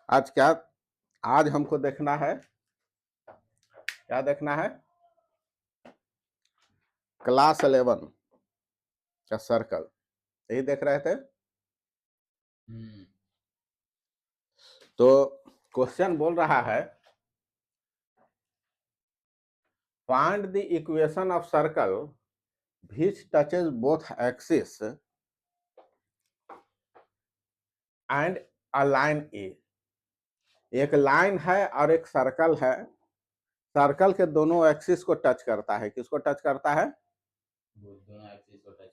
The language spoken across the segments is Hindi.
आज क्या, आज हमको देखना है, क्या देखना है? क्लास 11 का सर्कल, यही देख रहे थे। तो क्वेश्चन बोल रहा है find the equation of circle which touches both axis and a line A। एक लाइन है और एक सर्कल है, सर्कल के दोनों एक्सिस को टच करता है। किसको टच करता है?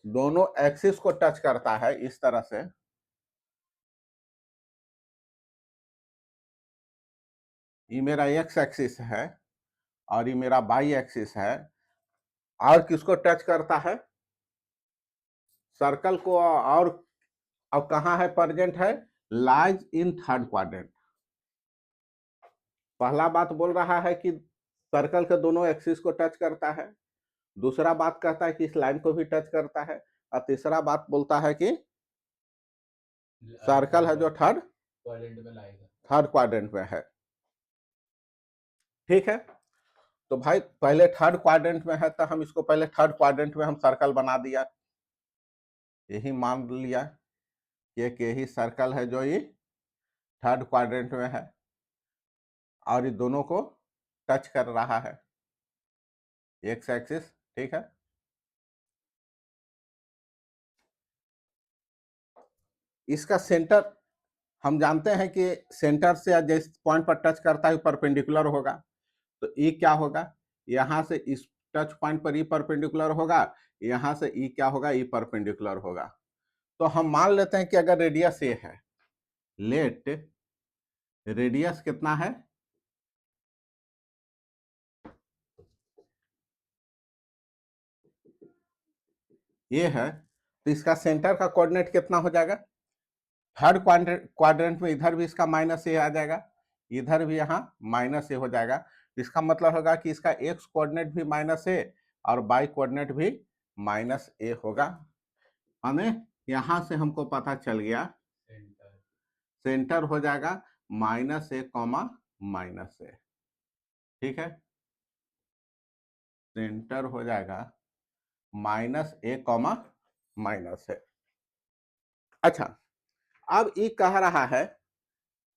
दोनों एक्सिस को टच करता है। इस तरह से ये मेरा एक्स एक्सिस है और ये मेरा वाई एक्सिस है। और किसको टच करता है? सर्कल को। और अब कहां है प्रेजेंट है? Lies in third quadrant. पहला बात बोल रहा है कि सर्कल के दोनों एक्सिस को टच करता है। दूसरा बात कहता है कि इस लाइन को भी टच करता है। और तीसरा बात बोलता है कि सर्कल है जो थर्ड क्वाड्रेंट में है। ठीक है, तो भाई पहले थर्ड क्वाड्रेंट में है तो हम इसको पहले थर्ड क्वाड्रेंट में हम सर्कल बना दिया। यही मान लिया कि एक यही सर्कल है जो ये थर्ड क्वाड्रेंट में है और ये दोनों को टच कर रहा है, एक्स एक्सिस। ठीक है, इसका सेंटर हम जानते हैं कि सेंटर से जिस पॉइंट पर टच करता है परपेंडिकुलर होगा। तो ई क्या होगा? यहां से इस टच पॉइंट पर ई परपेंडिकुलर होगा, यहां से ई क्या होगा? ई परपेंडिकुलर होगा। तो हम मान लेते हैं कि अगर रेडियस ए है, लेट रेडियस कितना है? ये है, तो इसका सेंटर का कोऑर्डिनेट कितना हो जाएगा? थर्ड क्वाड्रेंट में इधर भी इसका माइनस ए आ जाएगा, इधर भी यहाँ माइनस ए हो जाएगा। इसका मतलब होगा कि इसका एक्स कोऑर्डिनेट भी माइनस ए और वाई कोऑर्डिनेट भी माइनस ए होगा। हमें यहां से हमको पता चल गया सेंटर हो जाएगा माइनस ए कॉमा माइनस ए। ठीक है, सेंटर हो जाएगा माइनस ए कॉमा माइनस ए। अच्छा, अब ये कह रहा है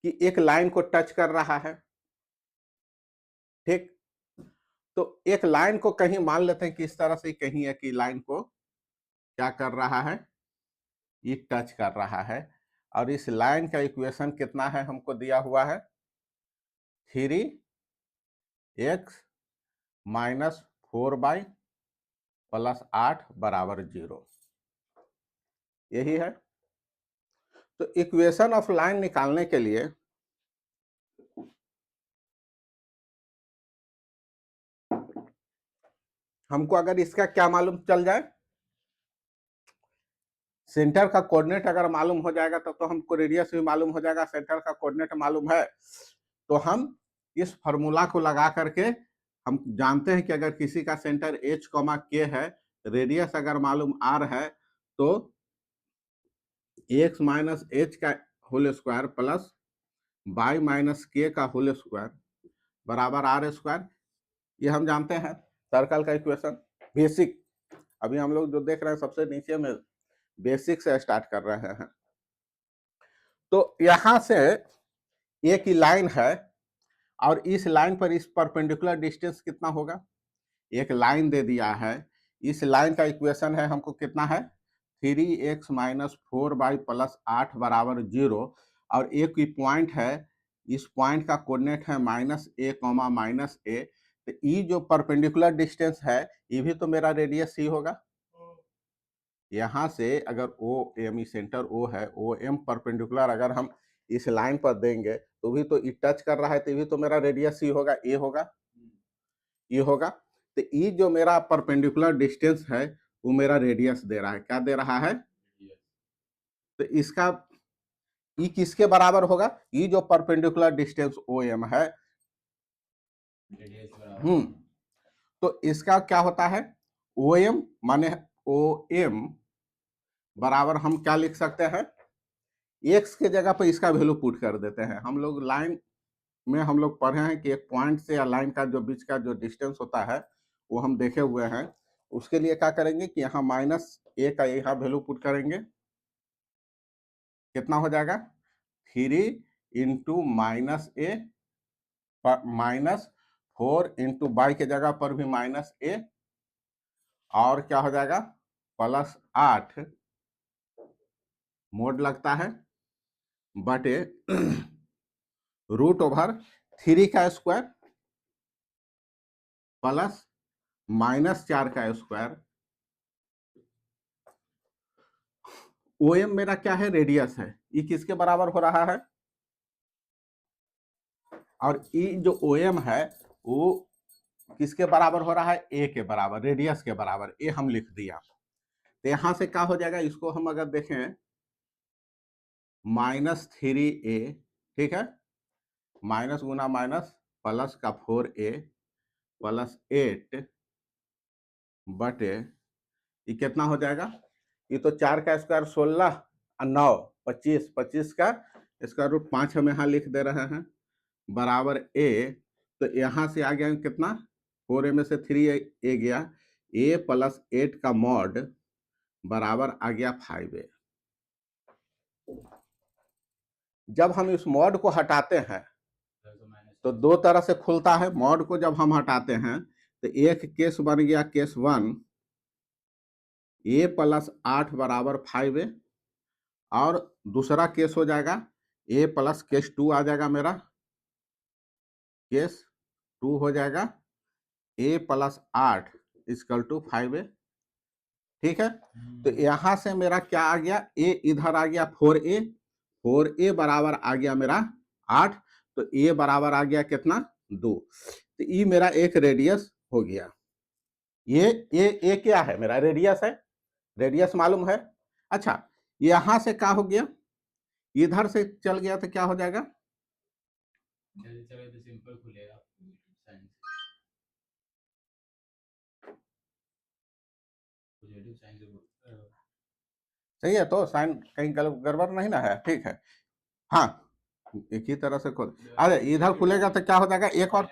कि एक लाइन को टच कर रहा है। ठीक, तो एक लाइन को कहीं मान लेते हैं कि इस तरह से कहीं है कि लाइन को क्या कर रहा है? ये टच कर रहा है। और इस लाइन का इक्वेशन कितना है हमको दिया हुआ है? 3x माइनस 4y प्लस 8 बराबर 0। यही है। तो इक्वेशन ऑफ लाइन निकालने के लिए हमको अगर इसका क्या मालूम चल जाए, सेंटर का कोऑर्डिनेट अगर मालूम हो जाएगा तब तो हमको रेडियस भी मालूम हो जाएगा। सेंटर का कोऑर्डिनेट मालूम है तो हम इस फॉर्मूला को लगा करके हम जानते हैं कि अगर किसी का सेंटर h, k है, रेडियस अगर मालूम r है तो x माइनस h का whole square plus y minus k का होल स्क्वायर बराबर r स्क्वायर। ये हम जानते हैं सर्कल का इक्वेशन बेसिक। अभी हम लोग जो देख रहे हैं सबसे नीचे में बेसिक से स्टार्ट कर रहे हैं। तो यहां से एक ही लाइन है और इस लाइन पर इस परपेंडिकुलर डिस्टेंस कितना होगा? एक लाइन दे दिया है, इस लाइन का इक्वेशन है हमको कितना है? 3x माइनस 4y प्लस 8 बराबर 0। और एक ही पॉइंट है, इस पॉइंट का कोऑर्डिनेट है माइनस ए कॉमा माइनस ए। तो ये जो परपेंडिकुलर डिस्टेंस है ये भी तो मेरा रेडियस ही होगा। यहां से अगर ओ एम, सेंटर ओ है, ओ एम परपेंडिकुलर अगर हम इस लाइन पर देंगे तो भी तो ये टच कर रहा है, तो भी तो मेरा रेडियस ही होगा, ए होगा, ये होगा। तो ये जो मेरा परपेंडिकुलर डिस्टेंस है वो मेरा रेडियस दे रहा है। क्या दे रहा है? तो इसका ये किसके बराबर होगा? ये जो परपेंडिकुलर डिस्टेंस ओ एम है, तो इसका क्या होता है? ओ एम माने ओ एम बराबर हम क्या लिख सकते हैं, x के जगह पर इसका वैल्यू पुट कर देते हैं। हम लोग लाइन में हम लोग पढ़े हैं कि एक पॉइंट से या लाइन का जो बीच का जो डिस्टेंस होता है वो हम देखे हुए हैं। उसके लिए क्या करेंगे कि यहाँ -a का यहाँ वैल्यू पुट करेंगे, कितना हो जाएगा 3 इंटू -a -4 इंटू बाई के जगह पर भी -a और क्या हो जाएगा +8 मोड लगता है बटे √3 का स्क्वायर प्लस -4 का स्क्वायर। OM मेरा क्या है, रेडियस है, ये किसके बराबर हो रहा है, और ये जो OM है वो किसके बराबर हो रहा है, a के बराबर, रेडियस के बराबर, a हम लिख दिया। तो यहां से क्या हो जाएगा, इसको हम अगर देखें -3a, ठीक है, माइनस गुना माइनस प्लस का 4a प्लस 8 बटे ये कितना हो जाएगा, ये तो 4 का स्क्वायर 16 और 9 25, 25 का स्क्वायर रूट 5 हम यहाँ लिख दे रहे हैं बराबर a। तो यहाँ से आ गया कितना, 4a में से 3a गया, a प्लस 8 का मॉड बराबर आ गया 5a। जब हम इस मॉड को हटाते हैं तो दो तरह से खुलता है। मॉड को जब हम हटाते हैं तो एक केस बन गया केस 1, a प्लस 8 बराबर 5a, और दूसरा केस हो जाएगा a प्लस केस 2 आ जाएगा मेरा, केस 2 हो जाएगा a plus 8 equal to 5a, ठीक है। तो यहां से मेरा क्या आ गया, a इधर आ गया 4a, 4a बराबर आ गया मेरा 8, तो a बराबर आ गया कितना 2। तो ये मेरा एक रेडियस हो गया। ये क्या है, मेरा रेडियस है, रेडियस मालूम है। अच्छा, यहां से क्या हो गया, इधर से चल गया तो क्या हो जाएगा, तो सिंपल खुलेगा, सही है। तो साइन कहीं गड़बड़ नहीं ना है, ठीक है। हाँ, एक ही तरह से खोल, अरे इधर खुलेगा तो क्या हो जाएगा, एक और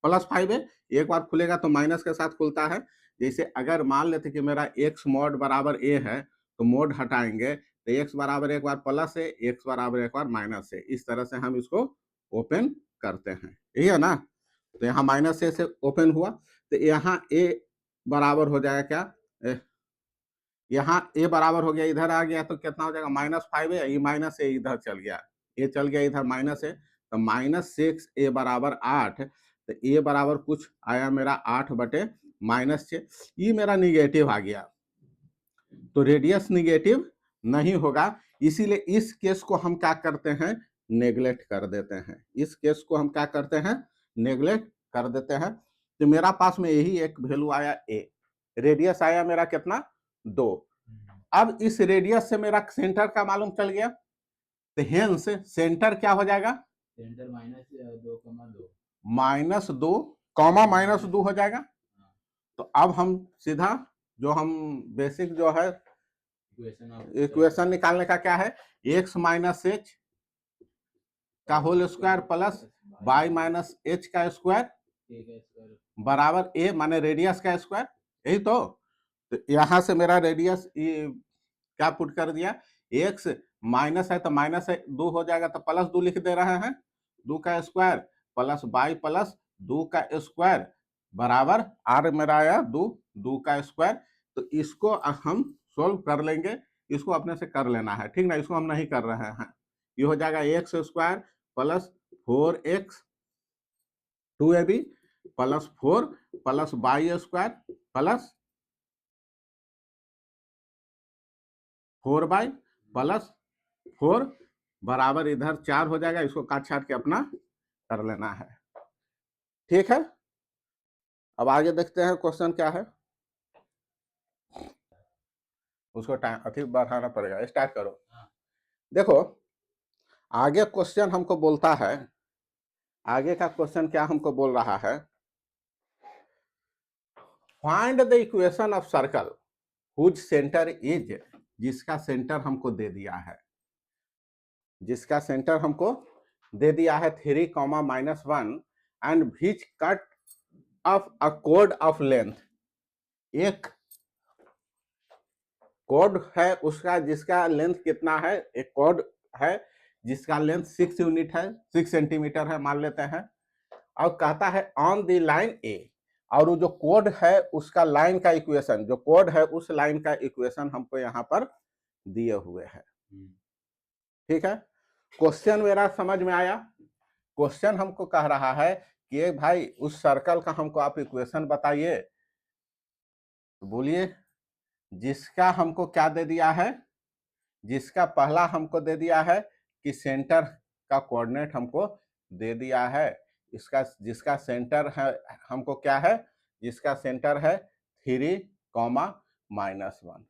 +5 है, एक बार खुलेगा तो माइनस के साथ खुलता है। जैसे अगर मान लेते कि मेरा x मॉड बराबर a है तो मोड हटाएंगे तो x बराबर एक बार प्लस है, x बराबर एक बार माइनस है, इस तरह से हम इसको ओपन करते हैं, यही है ना। तो यहाँ -a से ओपन हुआ तो यहाँ a बराबर हो जाएगा क्या, यहाँ a बराबर हो गया, इधर आ गया तो कितना हो जाएगा -5 है, ये माइनस a इधर चल गया, a चल गया इधर माइनस है, तो -6a बराबर 8, तो a बराबर कुछ आया मेरा 8 बटे -6, ये मेरा निगेटिव आ गया। तो रेडियस निगेटिव नहीं होगा, इसीलिए इस केस को हम क्या करते हैं, नेग्लेक्ट कर देते हैं। इस केस को हम क्या करते हैं, नेग्लेक्ट कर देते हैं। तो मेरा पास में यही एक वैल्यू आया a, रेडियस आया मेरा कितना 2। अब इस रेडियस से मेरा सेंटर का मालूम चल गया, तो हेंस सेंटर क्या हो जाएगा, सेंटर -2,2 -2 कॉमा -2 हो जाएगा। तो अब हम सीधा जो हम बेसिक जो है इक्वेशन निकालने का क्या है, x माइनस एच का whole square plus y minus H का स्क्वायर बराबर a माने रेडियस का स्क्वायर, यही तो। यहां से मेरा रेडियस क्या पुट कर दिया, x माइनस है तो माइनस है 2 हो जाएगा, तो +2 लिख दे रहे हैं, 2 का स्क्वायर प्लस y प्लस 2 का स्क्वायर बराबर r मेरा आया 2 का स्क्वायर। तो इसको हम सोल्व कर लेंगे, इसको अपने से कर लेना है, ठीक ना, इसको हम नहीं कर रहे हैं। ये हो जाएगा x square plus 4x 2ab plus 4 plus y square plus 4y plus 4 बराबर इधर 4 हो जाएगा, इसको काट छाट के अपना कर लेना है, ठीक है। अब आगे देखते हैं क्वेश्चन क्या है, उसको टाइम अधिक बढ़ाना पड़ेगा, स्टार्ट करो। देखो आगे क्वेश्चन हमको बोलता है, आगे का क्वेश्चन क्या हमको बोल रहा है, find the equation of circle whose center is जिसका सेंटर हमको दे दिया है, जिसका सेंटर हमको दे दिया है 3, -1 and which cut of a code of length, एक कोड है उसका जिसका लेंथ कितना है, एक कोड है जिसका लेंथ 6 यूनिट है, 6 सेंटीमीटर है मान लेते हैं, और कहता है ऑन द लाइन ए, और वो जो कोड है उसका लाइन का इक्वेशन, जो कोड है उस लाइन का इक्वेशन हमको यहाँ पर दिए हुए है। ठीक है, क्वेश्चन मेरा समझ में आया। क्वेश्चन हमको कह रहा है कि भाई उस सर्कल का हमको आप इक्वेशन बताइए, तो बोलिए जिसका हमको क्या दे दिया है, जिसका पहला हमको दे दिया है कि सेंटर का कोऑर्डिनेट हमको दे दिया है, इसका जिसका सेंटर है हमको क्या है, जिसका सेंटर है 3, -1,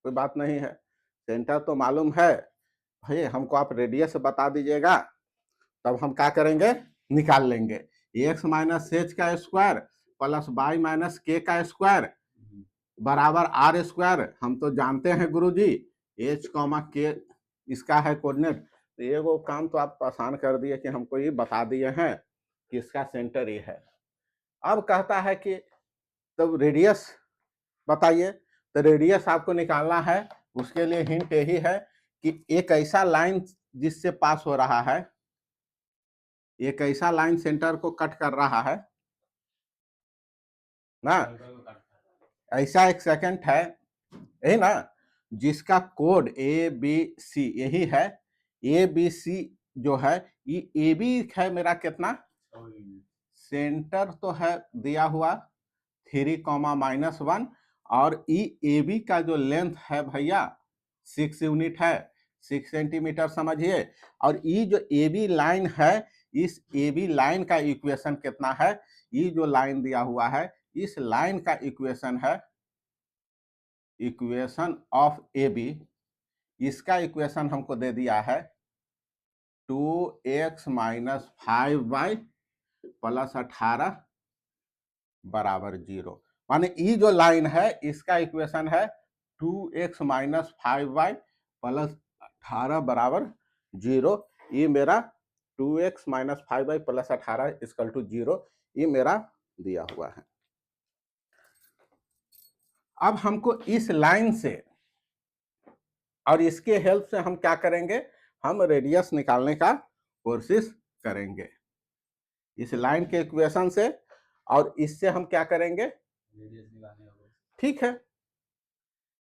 कोई बात नहीं है, सेंटर तो मालूम है भाई, हमको आप रेडियस बता दीजिएगा तब हम क्या करेंगे, निकाल लेंगे। x माइनस एच का स्क्वायर प्लस वाई माइनस के का स्क्वायर बराबर आर स्क्वायर, हम तो जानते हैं गुरुजी h, के इसका है कोऑर्डिनेट, तो ये वो काम तो आप आसान कर दिए कि हमको ये बता दिए हैं कि इसका सेंटर ये है। अब कहता है कि तब रेडियस बताइए, तो रेडियस आपको निकालना है, उसके लिए हिंट यही है कि एक ऐसा लाइन जिससे पास हो रहा है, एक ऐसा लाइन सेंटर को कट कर रहा है ना, ऐसा एक सेकंड है यही ना, जिसका कोड ए बी सी यही है, ए बी सी जो है ये ए बी है मेरा कितना, सेंटर तो है दिया हुआ 3, -1 और ए बी का जो लेंथ है भैया 6 यूनिट है, 6 सेंटीमीटर समझिए, और ये जो ए बी लाइन है, इस ए बी लाइन का इक्वेशन कितना है, ये जो लाइन दिया हुआ है इस लाइन का इक्वेशन है, इक्वेशन ऑफ ए बी, इसका इक्वेशन हमको दे दिया है 2x - 5y + 18 बराबर 0, माने ये जो लाइन है इसका इक्वेशन है 2x - 5y + 18 बराबर 0, ये मेरा 2x - 5y + 18 = 0, ये मेरा दिया हुआ है। अब हमको इस लाइन से और इसके हेल्प से हम क्या करेंगे, हम रेडियस निकालने का कोशिश करेंगे, इस लाइन के इक्वेशन से, और इससे हम क्या करेंगे, ठीक है।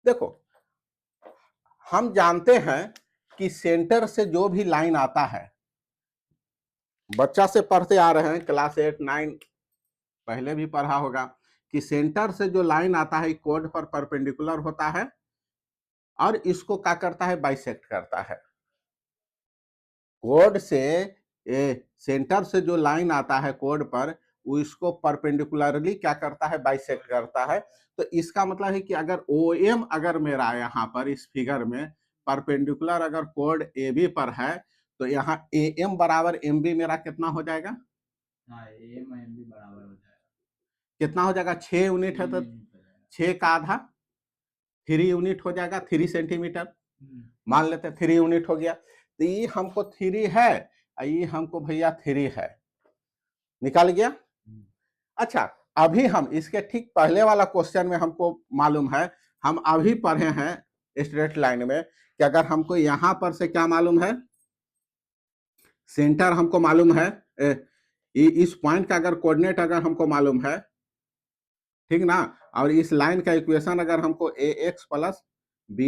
देखो हम जानते हैं कि सेंटर से जो भी लाइन आता है, बच्चा से पढ़ते आ रहे हैं क्लास 8, 9 पहले भी पढ़ा होगा कि सेंटर से जो लाइन आता है कोड पर परपेंडिकुलर होता है और इसको क्या करता है, बाइसेक्ट करता है। कोड से सेंटर से जो लाइन आता है कोड पर, वो इसको परपेंडिकुलरली क्या करता है, बाइसेक्ट करता है। तो इसका मतलब है कि अगर OM अगर मेरा यहाँ पर इस फिगर में परपेंडिकुलर अगर कोड AB पर है, तो यहाँ AM बराबर MB मेरा कितना हो जाएगा, AM MB बराबर हो जाएगा, कितना हो जाएगा, 6 यूनिट है तो 6 का आधा 3 यूनिट हो जाएगा, 3 सेंटीमीटर मान लेते हैं, 3 यूनिट हो गया। तो ये हमको 3 है, ये हमको भैया 3 है, निकाल गया। अच्छा, अभी हम इसके ठीक पहले वाला क्वेश्चन में हमको मालूम है, हम अभी पढ़े हैं स्ट्रेट लाइन में कि अगर हमको यहां पर से क्या मालूम है, सेंटर हमको मालूम है, इस पॉइंट का अगर कोऑर्डिनेट अगर हमको मालूम है, ठीक ना, और इस लाइन का इक्वेशन अगर हमको ax +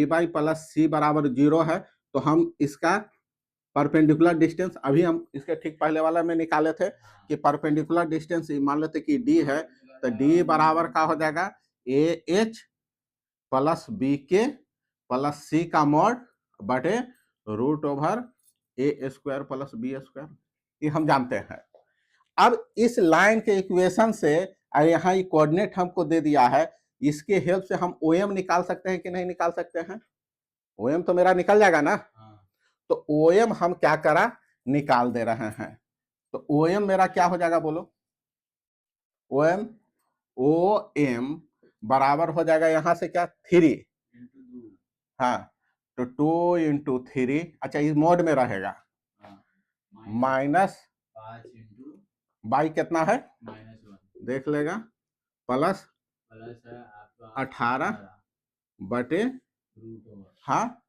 by + c बराबर 0 है, तो हम इसका परपेंडिकुलर डिस्टेंस अभी हम इसके ठीक पहले वाला में निकाले थे कि परपेंडिकुलर डिस्टेंस मान लेते कि d है, तो d बराबर का हो जाएगा ah + bk + c का मॉड बटे √a² + b², ये हम जानते हैं। अब इस लाइन के इक्वेशन से यहाँ ये कोऑर्डिनेट हमको दे दिया है, इसके हेल्प से हम OM निकाल सकते हैं कि नहीं निकाल सकते हैं, OM तो मेरा निकल जाएगा ना, तो OM हम क्या करा, निकाल दे रहे हैं। तो OM मेरा क्या हो जाएगा बोलो, OM बराबर हो जाएगा यहाँ से क्या 3 हाँ, तो 2 इंटू 3, अच्छा इस मोड में रहेगा, हाँ, माइनस 5 इंटू बाई कितना है -1 देख लेगा, प्लस प्लस है आपका 18 बटे, रूट ओवर हाँ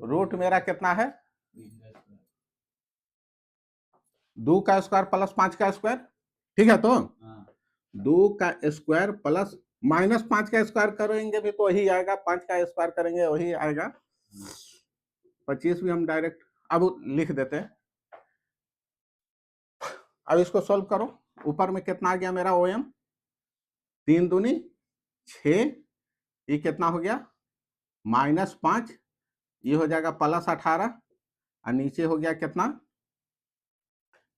रूट मेरा कितना है 3 का स्क्वायर 2 का स्क्वायर प्लस 5 का स्क्वायर, ठीक है। तो हाँ 2 का स्क्वायर प्लस -5 का स्क्वायर करेंगे भी तो वही आएगा, 5 का स्क्वायर करेंगे वही आएगा, 25 भी हम डायरेक्ट अब लिख देते हैं। अब इसको सॉल्व करो, ऊपर में कितना आ गया मेरा OM, 3 दूनी 6, ये कितना हो गया -5, ये हो जाएगा +18 और नीचे हो गया कितना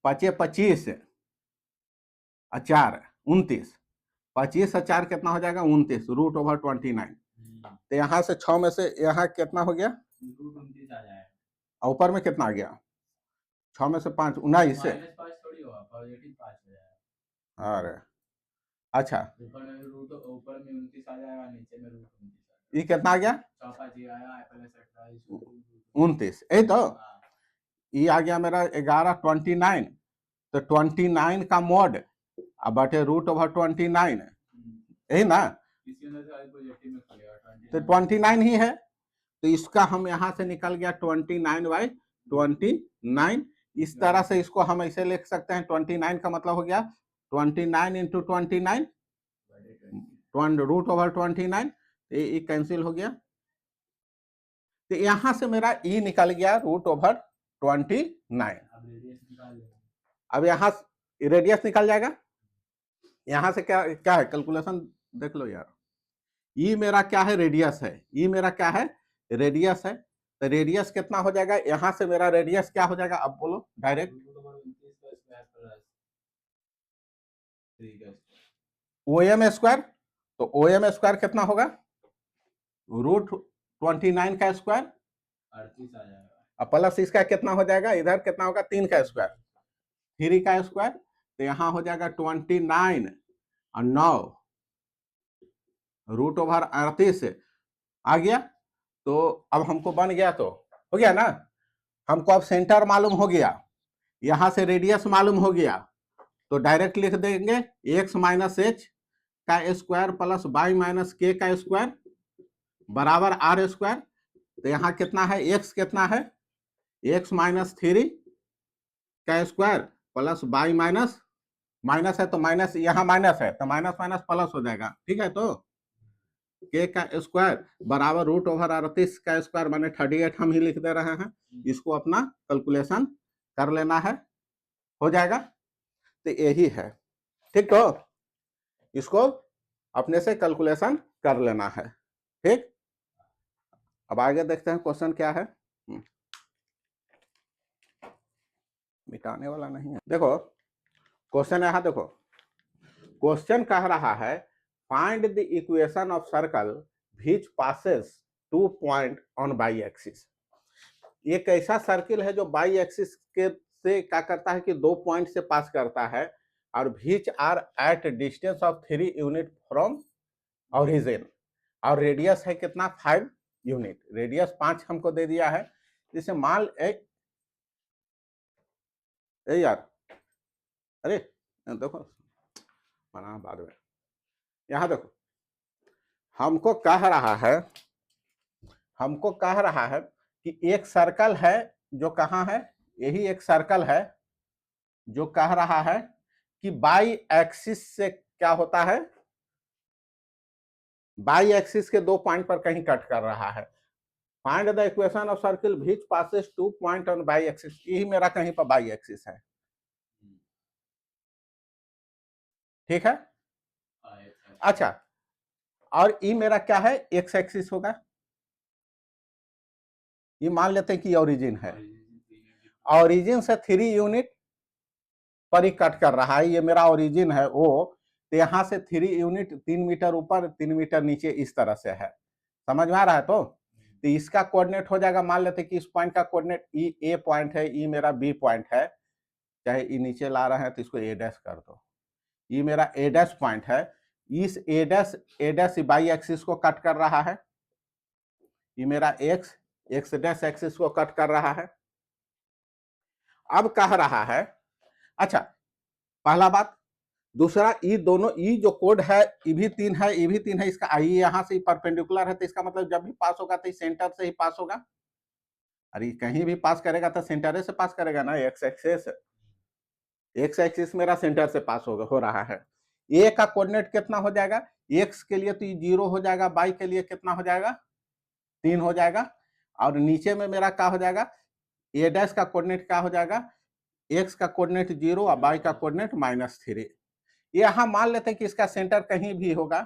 25 और 4 29, 25 और 4 कितना हो जाएगा 29 √29। तो यहाँ से 6 में से यहाँ कितना हो गया, √29 आ जाएगा और ऊपर में कितना आ गया 6 में से 5 19 से, -5 थोड़ी होगा, पॉजिटिव 5 हो जाएगा। अरे अच्छा ऊपर में 29 आ जाएगा, नीचे में √29 ये कितना आ गया 4 5 ये आया प्लस 28 29, यही तो हाँ ये आ गया मेरा 11 29, तो 29 का मोड अब बटे √29, यही ना, इसी अंदर से पॉजिटिव में खुलेगा तो 29 ही है, तो इसका हम यहाँ से निकल गया 29/29। इस तरह से इसको हम ऐसे लिख सकते हैं, 29 का मतलब हो गया 29 इंटू 29 √29, ये कैंसिल हो गया, तो यहां से मेरा ई निकल गया √29। अब रेडियस निकाल लेंगे। अब यहाँ रेडियस निकल जाएगा, यहां से क्या क्या है कैलकुलेशन देख लो यार, ई मेरा क्या है रेडियस है, ई मेरा क्या है रेडियस है, तो रेडियस कितना हो जाएगा, यहां से मेरा रेडियस क्या हो जाएगा अब बोलो डायरेक्ट, √29 का स्क्वायर प्लस 3 का स्क्वायर OM स्क्वायर, तो OM स्क्वायर कितना होगा √29 का स्क्वायर 38 आ जाएगा, और प्लस इसका कितना हो जाएगा, इधर कितना होगा 3 का स्क्वायर, 3 का स्क्वायर, तो यहाँ हो जाएगा 29 और 9 √38 आ गया, तो अब हमको बन गया, तो हो गया ना, हमको अब सेंटर मालूम हो गया, यहां से रेडियस मालूम हो गया, तो डायरेक्ट लिख देंगे x माइनस एच का स्क्वायर प्लस y माइनस के का स्क्वायर बराबर आर स्क्वायर, तो यहाँ कितना है x कितना है x माइनस 3 का square plus y minus minus है तो माइनस, यहाँ माइनस है तो माइनस माइनस प्लस हो जाएगा, ठीक है। तो के का स्क्वायर बराबर √38 का स्क्वायर माने 38 हम ही लिख दे रहे हैं, इसको अपना कैलकुलेशन कर लेना है, हो जाएगा, तो यही है, ठीक। तो इसको अपने से कैलकुलेशन कर लेना है, ठीक। अब आगे देखते हैं क्वेश्चन क्या है, मिटाने वाला नहीं है, देखो क्वेश्चन यहाँ देखो, क्वेश्चन कह रहा है find the equation of circle which passes 2 point on by axis, एक ऐसा सर्किल है जो बाई एक्सिस के से क्या करता है कि 2 पॉइंट से पास करता है, और which are at distance of 3 unit from origin, और रेडियस है कितना 5 यूनिट, रेडियस 5 हमको दे दिया है, जैसे मान यार अरे देखो बना बाद में, यहां देखो हमको कह रहा है कि एक सर्कल है जो कहाँ है, यही एक सर्कल है जो कह रहा है कि बाई एक्सिस से क्या होता है, बाई एक्सिस के 2 पॉइंट पर कहीं कट कर रहा है, find the equation of circle which passes 2 point on by axis, यही मेरा कहीं पर बाई एक्सिस है, ठीक है। अच्छा और ये मेरा क्या है एक्स एक्सिस होगा, ये मान लेते हैं कि ओरिजिन है, ओरिजिन से 3 यूनिट पर ही कट कर रहा है, ये मेरा ओरिजिन है ओ, तो यहाँ से 3 यूनिट 3 मीटर ऊपर 3 मीटर नीचे इस तरह से है, समझ में आ रहा है। तो इसका कोऑर्डिनेट हो जाएगा, मान लेते हैं कि इस पॉइंट का कोऑर्डिनेट ई ए पॉइंट है, ई मेरा बी पॉइंट है, चाहे ई नीचे ला रहे हैं तो इसको ए डैश कर दो, ये मेरा ए डैश पॉइंट है, इस ए डैश बाई एक्सिस को कट कर रहा है, ये मेरा एक्स डैश एक्सिस को कट कर रहा है। अब कह रहा है, अच्छा पहला बात, दूसरा ई दोनों ई जो कोड है ई भी 3 है, ई भी 3 है, इसका आई यहां से परपेंडिकुलर है, तो इसका मतलब जब भी पास होगा तो सेंटर से ही पास होगा। अरे कहीं भी पास करेगा तो सेंटर से पास करेगा ना, एक्स एक्सिस मेरा सेंटर से पास हो रहा है। ए का कोऑर्डिनेट कितना हो जाएगा, एक्स के लिए तो 0 हो जाएगा, वाई के लिए कितना हो जाएगा 3 हो जाएगा, और नीचे में मेरा क्या हो जाएगा, ए डैश का कोऑर्डिनेट क्या हो जाएगा, एक्स का कोऑर्डिनेट 0 और वाई का कोऑर्डिनेट -3। यहाँ मान लेते हैं कि इसका सेंटर कहीं भी होगा,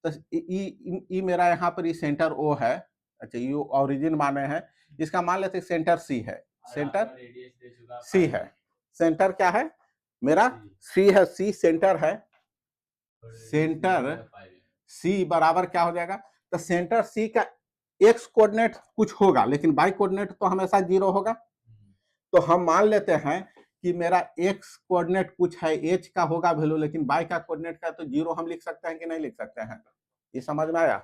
तो ई मेरा यहाँ पर सेंटर ओ है, अच्छा यू ओरिजिन माने हैं, इसका मान लेते हैं सेंटर सी है, सेंटर सी है, सेंटर क्या है मेरा सी है, सी सेंटर है, सेंटर सी बराबर क्या हो जाएगा, तो सेंटर सी का एक्स कोऑर्डिनेट कुछ होगा लेकिन वाई कोऑर्डिनेट तो हमेशा 0 होगा। तो हम मान लेते हैं कि मेरा एक्स कोऑर्डिनेट कुछ है, एच का होगा वैल्यू, लेकिन वाई का कोऑर्डिनेट का तो 0 हम लिख सकते हैं कि नहीं लिख सकते हैं, ये समझ में आया?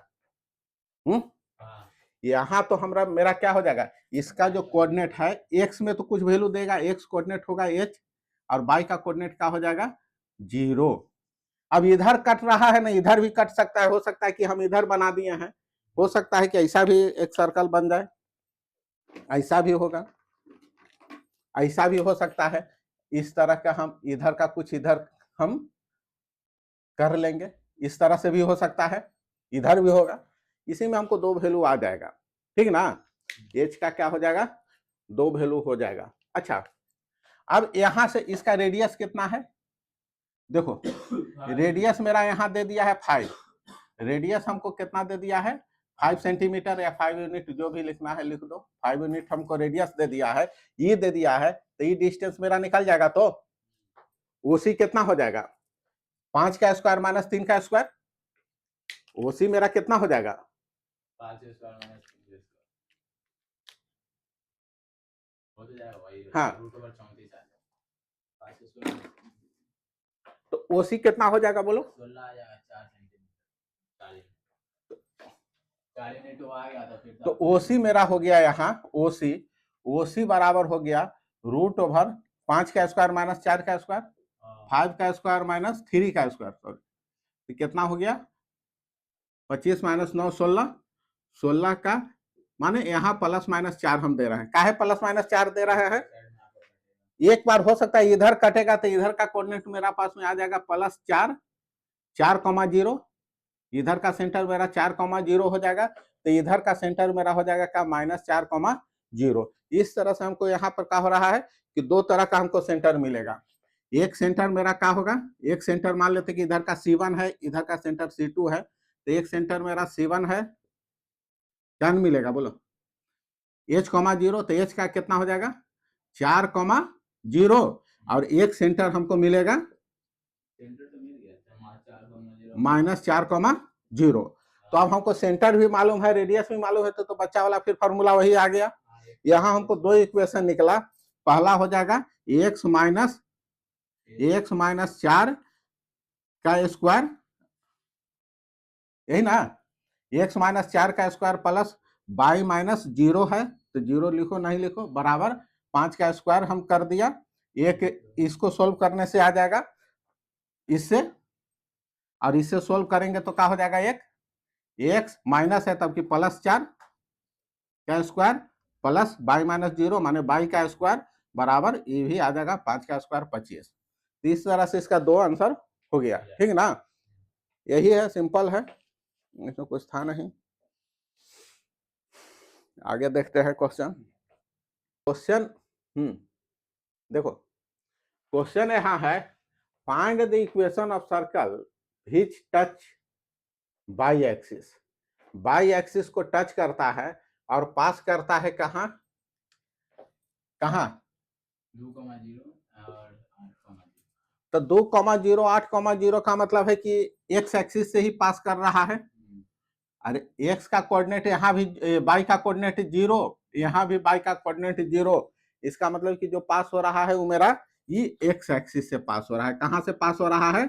यहाँ तो हमारा मेरा क्या हो जाएगा, इसका जो कोऑर्डिनेट है एक्स में तो कुछ वैल्यू देगा, एक्स कोऑर्डिनेट होगा एच, और वाई का कोऑर्डिनेट क्या हो जाएगा 0। अब इधर कट रहा है ना, इधर भी कट सकता है, हो सकता है कि हम इधर बना दिए हैं, हो सकता है कि ऐसा भी एक सर्कल बन जाए, ऐसा भी होगा, ऐसा भी हो सकता है, इस तरह का हम इधर का कुछ इधर हम कर लेंगे, इस तरह से भी हो सकता है, इधर भी होगा, इसी में हमको 2 वैल्यू आ जाएगा, ठीक ना, एच का क्या हो जाएगा 2 वैल्यू हो जाएगा। अच्छा अब यहां से इसका रेडियस कितना है, देखो रेडियस मेरा यहां दे दिया है 5, रेडियस हमको कितना दे दिया है 5 सेंटीमीटर या 5 यूनिट, जो भी लिखना है लिख दो, 5 यूनिट हमको रेडियस दे दिया है, ये दे दिया है, तो ये डिस्टेंस मेरा निकल जाएगा, तो ओसी कितना हो जाएगा 5 का स्क्वायर माइनस 3 का स्क्वायर, ओसी मेरा कितना हो जाएगा 5 स्क्वायर माइनस 3 हो जाएगा वही, हाँ √34 आ जाएगा, 5 स्क्वायर तो ओसी कितना हो जाएगा बोलो 16 आ जाएगा, 4 सेंटीमीटर, 40 यूनिट आ गया था फिर तो ओसी मेरा हो गया यहाँ, ओसी बराबर हो गया √5 का स्क्वायर माइनस 4 का स्क्वायर, 5 का स्क्वायर माइनस 3 का स्क्वायर, सॉरी तो कितना हो गया 25 माइनस 9 16, 16 का माने यहाँ प्लस माइनस 4 हम दे रहे हैं, काहे प्लस माइनस 4 दे रहे हैं, एक बार हो सकता है इधर कटेगा तो इधर का कोऑर्डिनेट मेरा पास में आ जाएगा +4 4,0, इधर का सेंटर मेरा 4,0 हो जाएगा, तो इधर का सेंटर मेरा हो जाएगा क्या -4,0। इस तरह से हमको यहाँ पर क्या हो रहा है कि 2 तरह का हमको सेंटर मिलेगा, एक सेंटर मेरा क्या होगा, एक सेंटर मान लेते कि इधर का C1 है, इधर का सेंटर C2 है, तो एक सेंटर मेरा C1 है, क्या मिलेगा बोलो H,0, तो H का कितना हो जाएगा 4,0, और एक सेंटर हमको मिलेगा -4,0। तो अब हमको सेंटर भी मालूम है, रेडियस भी मालूम है, तो बच्चा वाला फिर फॉर्मूला वही आ गया, यहाँ हमको 2 इक्वेशन निकला, पहला हो जाएगा x माइनस 4 का स्क्वायर, यही ना, x माइनस 4 का स्क्वायर प्लस y माइनस 0 है, तो 0 लिखो नहीं लिखो, बराबर 5 का स्क्वायर हम कर दिया, एक इसको सोल्व करने से आ जाएगा इससे, और इससे सोल्व करेंगे तो क्या हो जाएगा, एक x माइनस है तब की +4 का स्क्वायर प्लस y माइनस 0 माने y का स्क्वायर बराबर ये भी आ जाएगा 5 का स्क्वायर 25। तो इस तरह से इसका 2 आंसर हो गया, ठीक ना, यही है, सिंपल है, इसमें कुछ था नहीं। आगे देखते हैं क्वेश्चन, देखो क्वेश्चन यहाँ है, find the equation of circle which touch by axis को टच करता है और पास करता है कहाँ 2,0 और 8,0। तो 2,0 8,0 का मतलब है कि एक्स एक्सिस से ही पास कर रहा है, अरे एक्स का कोऑर्डिनेट यहाँ भी, वाई का कोऑर्डिनेट 0, यहाँ भी वाई का कोऑर्डिनेट 0, इसका मतलब कि जो पास हो रहा है वो मेरा ये एक्स एक्सिस से पास हो रहा है, कहाँ से पास हो रहा है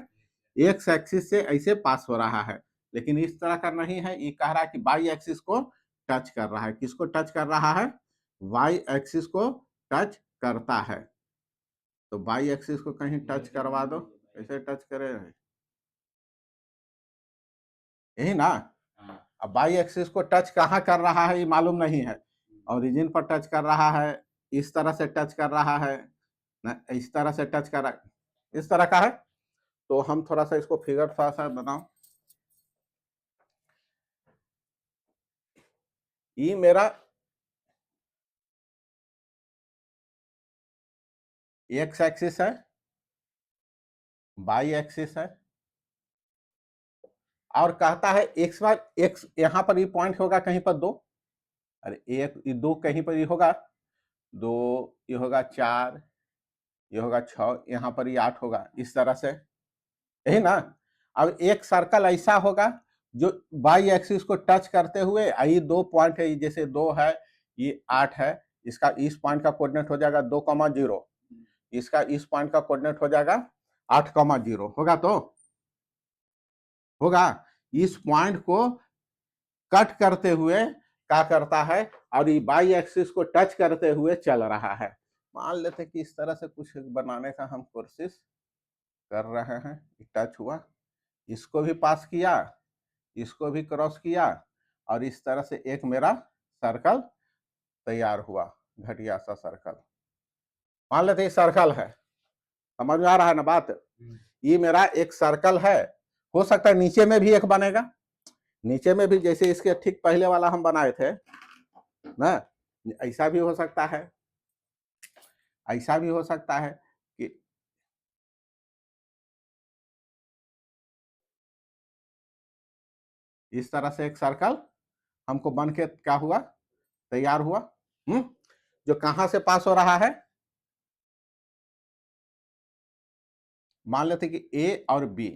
एक्स एक्सिस से ऐसे पास हो रहा है, लेकिन इस तरह का नहीं है, ये कह रहा है कि वाई एक्सिस को टच कर रहा है। किसको टच कर रहा है? वाई एक्सिस को टच करता है। तो वाई एक्सिस को कहीं टच करवा दो, कैसे टच करे? यही ना। हाँ। अब वाई एक्सिस को टच कहाँ कर रहा है ये मालूम नहीं है। ओरिजिन पर टच कर रहा है, इस तरह से टच कर रहा है ना, इस तरह से टच कर रहा है, इस तरह का है। तो हम थोड़ा सा इसको फिगर थोड़ा सा बनाओ। ये मेरा एक्स एक्सिस है, वाई एक्सिस है, और कहता है एक्स बार एक्स, यहां पर ये पॉइंट होगा कहीं पर 2, अरे एक 2 कहीं पर ये होगा 2, ये होगा 4, ये होगा 6, यहां पर ये 8 होगा, इस तरह से, यही ना। अब एक सर्कल ऐसा होगा जो वाई एक्सिस को टच करते हुए, ये 2 पॉइंट है, जैसे 2 है, ये 8 है, इसका इस पॉइंट का कोऑर्डिनेट हो जाएगा 2,0, इसका इस पॉइंट का कोऑर्डिनेट हो जाएगा 8,0, होगा तो होगा। इस पॉइंट को कट करते हुए क्या करता है, और ये वाई एक्सिस को टच करते हुए चल रहा है। मान लेते कि इस तरह से कुछ बनाने का हम कोशिश कर रहे हैं। टच हुआ, इसको भी पास किया, इसको भी क्रॉस किया, और इस तरह से एक मेरा सर्कल तैयार हुआ, घटिया सा सर्कल। मान लेते सर्कल है, समझ में आ रहा है ना बात? ये मेरा एक सर्कल है। हो सकता है नीचे में भी एक बनेगा, नीचे में भी जैसे इसके ठीक पहले वाला हम बनाए थे ना, ऐसा भी हो सकता है, ऐसा भी हो सकता है कि इस तरह से एक सर्कल हमको बन के क्या हुआ, तैयार हुआ। जो कहां से पास हो रहा है, मान लेते कि ए और बी।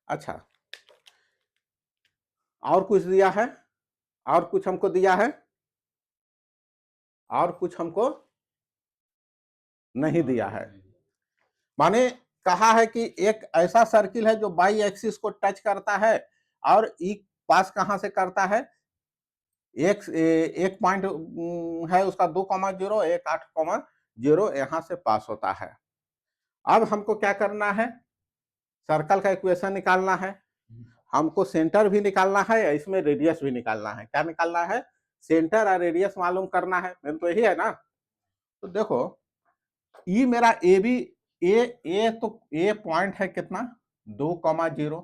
अच्छा, और कुछ दिया है, और कुछ हमको दिया है, और कुछ हमको नहीं दिया है। माने कहा है कि एक ऐसा सर्किल है जो बाई एक्सिस को टच करता है, और ई पास कहां से करता है, एक पॉइंट है उसका 2,0, एक 8,0 यहां से पास होता है। अब हमको क्या करना है, सर्कल का इक्वेशन निकालना है, हमको सेंटर भी निकालना है, इसमें रेडियस भी निकालना है। क्या निकालना है? सेंटर और रेडियस मालूम करना है, मेन तो यही है ना। तो देखो, ये मेरा ए बी, ए तो ए पॉइंट है कितना 2,0,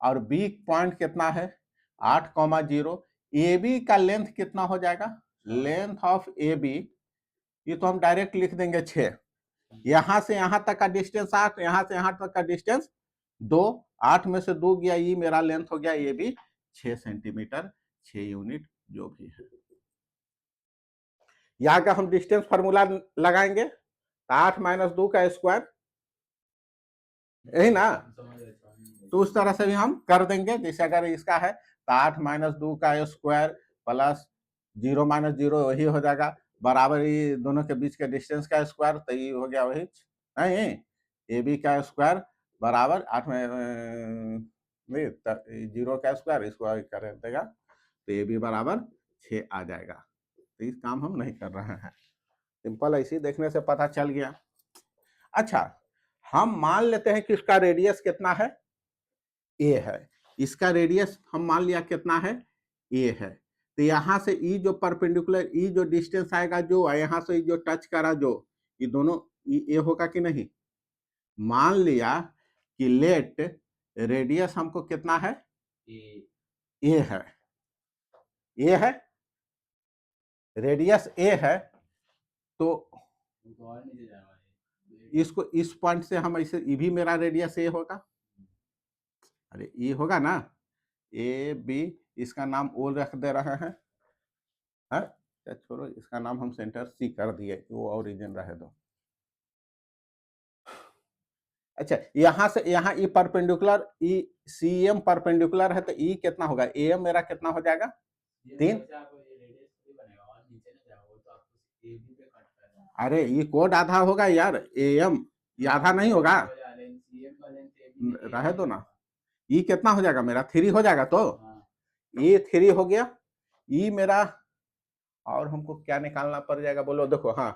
और बी पॉइंट कितना है 8,0। ए बी का लेंथ कितना हो जाएगा, लेंथ ऑफ ए बी, ये तो हम डायरेक्ट लिख देंगे 6। यहां से यहां तक का डिस्टेंस 8, यहां से यहां तक का डिस्टेंस 2, 8 में से 2 गया, ये मेरा लेंथ हो गया ए बी 6 सेंटीमीटर, 6 यूनिट जो भी है। यहाँ का हम डिस्टेंस फार्मूला लगाएंगे, 8 - 2 का स्क्वायर, यही ना। तो उस तरह से भी हम कर देंगे, जैसे अगर इसका है तो 8 - 2 का स्क्वायर प्लस 0 - 0 वही हो जाएगा, बराबर ही दोनों के बीच के डिस्टेंस का स्क्वायर, तो ये हो गया वही नहीं, ए बी का स्क्वायर बराबर 8 में 0 का स्क्वायर, इसको कर देगा तो ए बी बराबर 6 आ जाएगा। तो इस काम हम नहीं कर रहे हैं, सिंपल ऐसे देखने से पता चल गया। अच्छा, हम मान लेते हैं कि इसका रेडियस कितना है, ए है, इसका रेडियस हम मान लिया कितना है, ए है। तो यहां से ई जो परपेंडिकुलर, ई जो डिस्टेंस आएगा, जो यहां से जो टच करा, जो ये दोनों ए होगा कि नहीं। मान लिया कि लेट रेडियस हमको कितना है, ए है, ए है, रेडियस ए है, तो इसको इस पॉइंट से हम ऐसे, ये भी मेरा रेडियस ए होगा, अरे ये होगा ना, ए बी, इसका नाम ओ रख दे रहे हैं, है छोड़ो, इसका नाम हम सेंटर सी कर दिए, वो ओरिजिन रहे दो। अच्छा, यहां से यहां ई परपेंडिकुलर, ई सी एम परपेंडिकुलर है, तो ई कितना होगा, ए एम मेरा कितना हो जाएगा 3। अरे ये कोड आधा होगा यार, ए एम ये आधा नहीं होगा, रहे दो ना, ये कितना हो जाएगा मेरा 3 हो जाएगा। तो ये 3 हो गया, ई मेरा, और हमको क्या निकालना पड़ जाएगा बोलो, देखो हाँ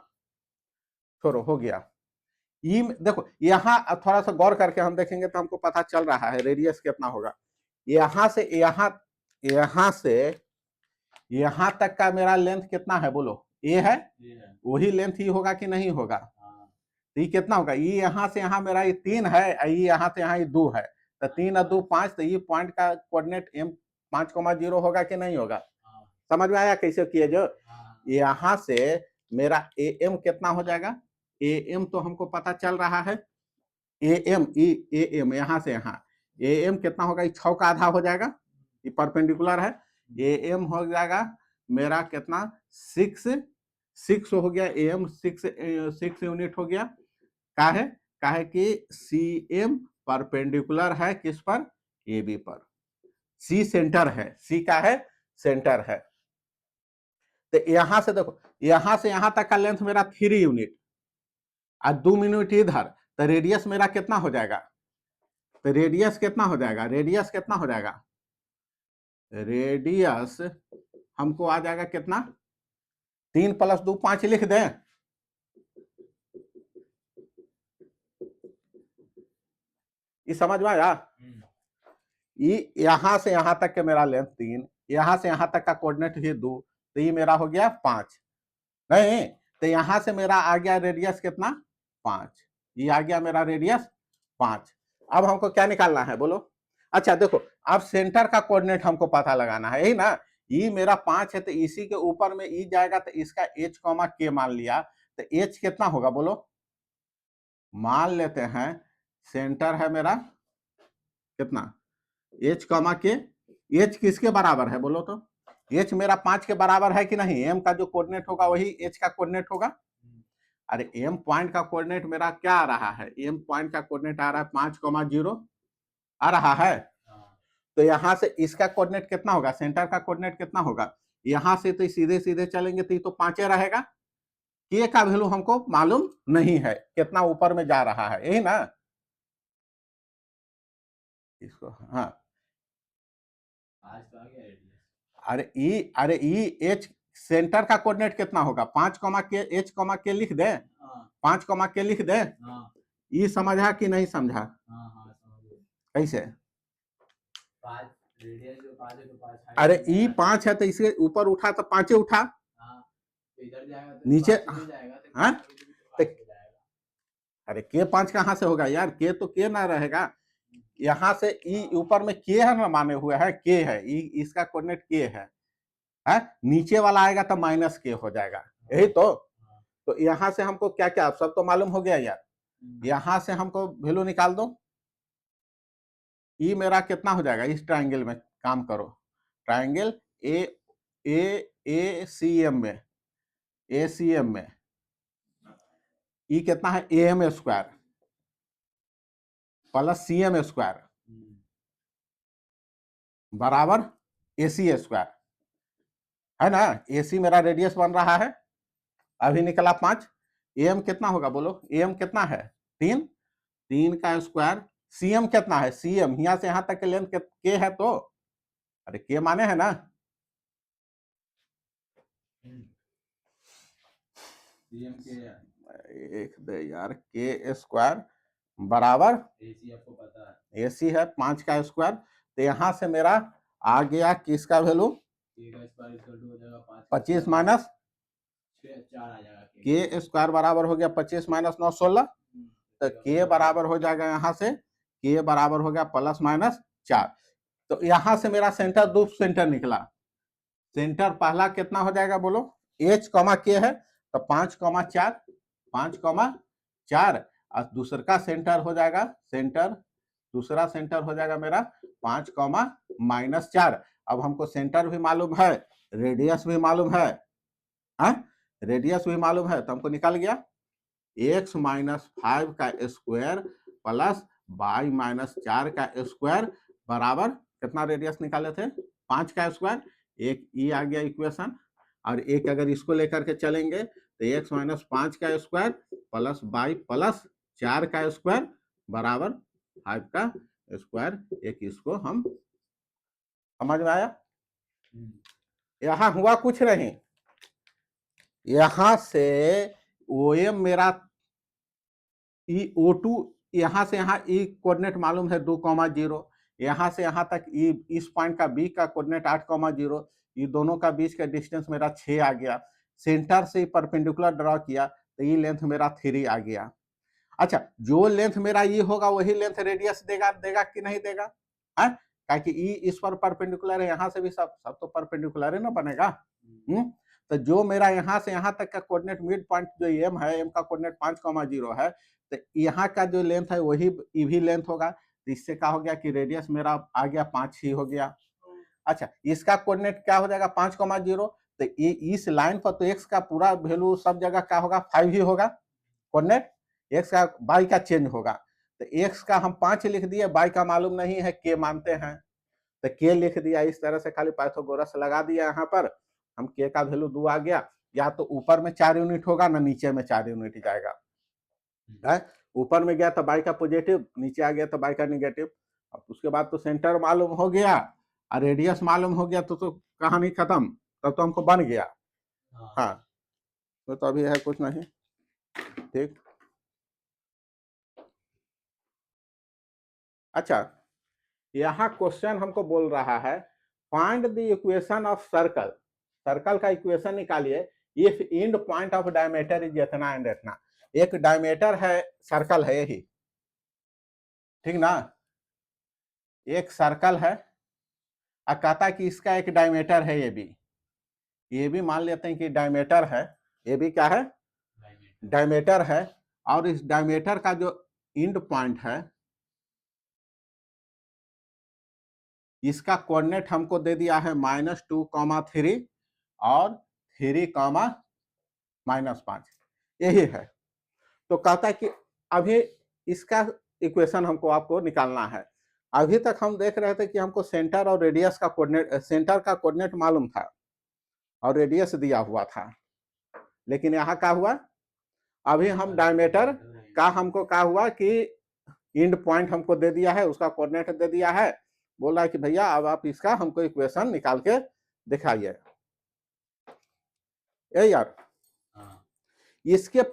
छोड़ो हो गया। ई देखो यहाँ थोड़ा सा गौर करके हम देखेंगे तो हमको पता चल रहा है रेडियस कितना होगा। यहाँ से यहाँ से यहाँ तक का मेरा लेंथ कितना है बोलो, ए है, वही लेंथ ही होगा कि नहीं होगा। तो ये कितना होगा, ये यहाँ से यहाँ मेरा ये 3 है, ये यहाँ से यहाँ ये 2 है, तो 3 और 2 5, तो ये पॉइंट का कोऑर्डिनेट m 5,0 होगा कि नहीं होगा। समझ में आया कैसे किए जो। यहाँ से मेरा am कितना हो जाएगा, am तो हमको पता चल रहा है, am यहाँ से यहाँ am कितना होगा, 6 का आधा हो जाएगा, ये परपेंडिकुलर है, am हो जाएगा मेरा कितना 6 हो गया, am 6 यूनिट हो गया। का है कि CM परपेंडिकुलर है किस पर, AB पर, C सेंटर है, C का है सेंटर है। तो यहां से देखो, यहां से यहां तक का लेंथ मेरा 3 यूनिट और 2 यूनिट इधर, तो रेडियस मेरा कितना हो जाएगा, तो रेडियस कितना हो जाएगा, रेडियस कितना हो जाएगा, रेडियस हमको आ जाएगा कितना, 3 + 2 5 लिख दें, ये समझ में आया। ये यहां से यहां तक के मेरा लेंथ 3, यहां से यहां तक का कोऑर्डिनेट ही 2, तो ये मेरा हो गया 5, नहीं तो यहां से मेरा आ गया रेडियस कितना 5, ये आ गया मेरा रेडियस 5। अब हमको क्या निकालना है बोलो, अच्छा देखो अब सेंटर का कोऑर्डिनेट हमको पता लगाना है, यही ना, ये मेरा 5 है तो इसी के ऊपर में ई जाएगा, तो इसका h, k मान लिया, तो h कितना होगा बोलो, मान लेते हैं सेंटर है मेरा कितना h, k, h किसके बराबर है बोलो तो, h मेरा 5 के बराबर है कि नहीं, m का जो कोऑर्डिनेट होगा वही h का कोऑर्डिनेट होगा। अरे m पॉइंट का कोऑर्डिनेट मेरा क्या आ रहा है, m पॉइंट का कोऑर्डिनेट आ रहा है 5,0 आ रहा है, तो यहां से इसका कोऑर्डिनेट कितना होगा, सेंटर का कोऑर्डिनेट कितना होगा, यहां से तो सीधे सीधे चलेंगे तो ये तो 5 रहेगा, k का वैल्यू हमको मालूम नहीं है कितना ऊपर में जा रहा है, यही ना, इसको हाँ, अरे ई h सेंटर का कोऑर्डिनेट कितना होगा, 5, k h, k लिख दे, 5, k लिख दे, ये समझा कि नहीं समझा, कैसे, अरे ई 5 है तो इसके ऊपर उठा तो 5 उठा, इधर जाएगा तो नीचे हाँ, अरे के 5 कहां से होगा यार, के तो के ना रहेगा, यहाँ से ई ऊपर में के है ना माने हुए है, के है, ई इसका कोऑर्डिनेट के है, नीचे वाला आएगा तो -k हो जाएगा, यही तो यहाँ से हमको क्या क्या सब तो मालूम हो गया यार, यहाँ से हमको वैल्यू निकाल दो, ई मेरा कितना हो जाएगा, इस ट्राइंगल में काम करो, ट्राइंगल ACM में, ACM में ई कितना है, AM square plus CM square बराबर AC स्क्वायर, है ना, AC मेरा रेडियस बन रहा है, अभी निकला 5, AM कितना होगा बोलो, AM कितना है 3 का स्क्वायर, CM कितना है, CM यहाँ से यहाँ तक के लेंथ के है, तो अरे के माने है ना, एक दे यार, के स्क्वायर बराबर आपको पता है, AC है 5 का स्क्वायर, तो यहाँ से मेरा आ गया किसका वैल्यू, 25 माइनस के स्क्वायर बराबर हो गया 25 माइनस 9 16, तो के बराबर हो जाएगा यहाँ से, के बराबर हो गया +- 4, तो यहाँ से मेरा सेंटर 2 सेंटर निकला, सेंटर पहला कितना हो जाएगा बोलो, h, k है तो 5, 4, 5, 4, और दूसरा सेंटर हो जाएगा, दूसरा सेंटर हो जाएगा मेरा 5, -4, अब हमको सेंटर भी मालूम है, रेडियस भी मालूम है, रेडियस भी मालूम है, तो हमको निकल गया x - 5 का स्क्वायर प्लस y - 4 का स्क्वायर बराबर कितना रेडियस निकाले थे, 5 का स्क्वायर, एक ई आ गया इक्वेशन, और एक अगर इसको लेकर के चलेंगे तो x - 5 का स्क्वायर प्लस y प्लस 4 का स्क्वायर बराबर 5 का स्क्वायर, एक इसको हम समझ में आया। यहां हुआ कुछ नहीं, यहां से ओ एम मेरा ई ओ टू, यहां से यहां ई कोऑर्डिनेट मालूम है 2,0, यहां से यहां तक ई इस पॉइंट का बी का कोऑर्डिनेट 8,0, ये दोनों का बीच का डिस्टेंस मेरा 6 आ गया, सेंटर से परपेंडिकुलर ड्रॉ किया तो ये लेंथ मेरा 3 आ गया। अच्छा, जो लेंथ मेरा ये होगा वही लेंथ रेडियस देगा, देगा कि नहीं देगा? है, ताकि ई इस पर परपेंडिकुलर है, यहां से भी सब सब तो परपेंडिकुलर है ना बनेगा। तो जो मेरा यहां से यहां तक का कोऑर्डिनेट मिड पॉइंट जो एम है, एम का कोऑर्डिनेट 5,0 है, तो यहाँ का जो लेंथ है वही ई भी लेंथ होगा, तो इससे क्या हो गया कि रेडियस मेरा आ गया 5 ही हो गया। अच्छा, इसका कोऑर्डिनेट क्या हो जाएगा 5,0, तो ये इस लाइन पर तो एक्स का पूरा वैल्यू सब जगह क्या होगा 5 ही होगा कोऑर्डिनेट, एक्स का बाई का चेंज होगा, तो एक्स का हम 5 लिख दिए, बाई का मालूम नहीं है, के मानते हैं तो के लिख दिया, इस तरह से खाली पाइथागोरस लगा दिया, यहाँ पर हम के का वैल्यू 2 आ गया, या तो ऊपर में 4 यूनिट होगा ना नीचे में 4 यूनिट जाएगा, है ऊपर में गया तो बाई का पॉजिटिव, नीचे आ गया तो बाई का नेगेटिव। अब उसके बाद तो सेंटर मालूम हो गया और रेडियस मालूम हो गया, तो कहानी खत्म, तब तो हमको बन गया। हाँ, तो अभी है कुछ नहीं, ठीक। अच्छा, यहाँ क्वेश्चन हमको बोल रहा है find the equation of circle, circle का इक्वेशन निकालिए if and point of diameter is इतना एंड इतना, एक डायमीटर है, सर्कल है यही, ठीक ना, एक सर्कल है और कहता है कि इसका एक डायमीटर है, ये भी मान लेते हैं कि डायमीटर है, ये भी क्या है डायमीटर है, और इस डायमीटर का जो एंड पॉइंट है इसका कोऑर्डिनेट हमको दे दिया है -2,3 और 3,-5, यही है। तो कहता है कि अभी इसका इक्वेशन हमको आपको निकालना है। अभी तक हम देख रहे थे कि हमको सेंटर और रेडियस का कोऑर्डिनेट, सेंटर का कोऑर्डिनेट मालूम था और रेडियस दिया हुआ था, लेकिन यहाँ क्या हुआ, अभी हम डायमीटर का हमको क्या हुआ कि एंड पॉइंट हमको दे दिया है, उसका कोऑर्डिनेट दे दिया है, बोल रहा है कि भैया अब आप इसका हमको इक्वेशन निकाल के दिखाइए। ए यार, इसके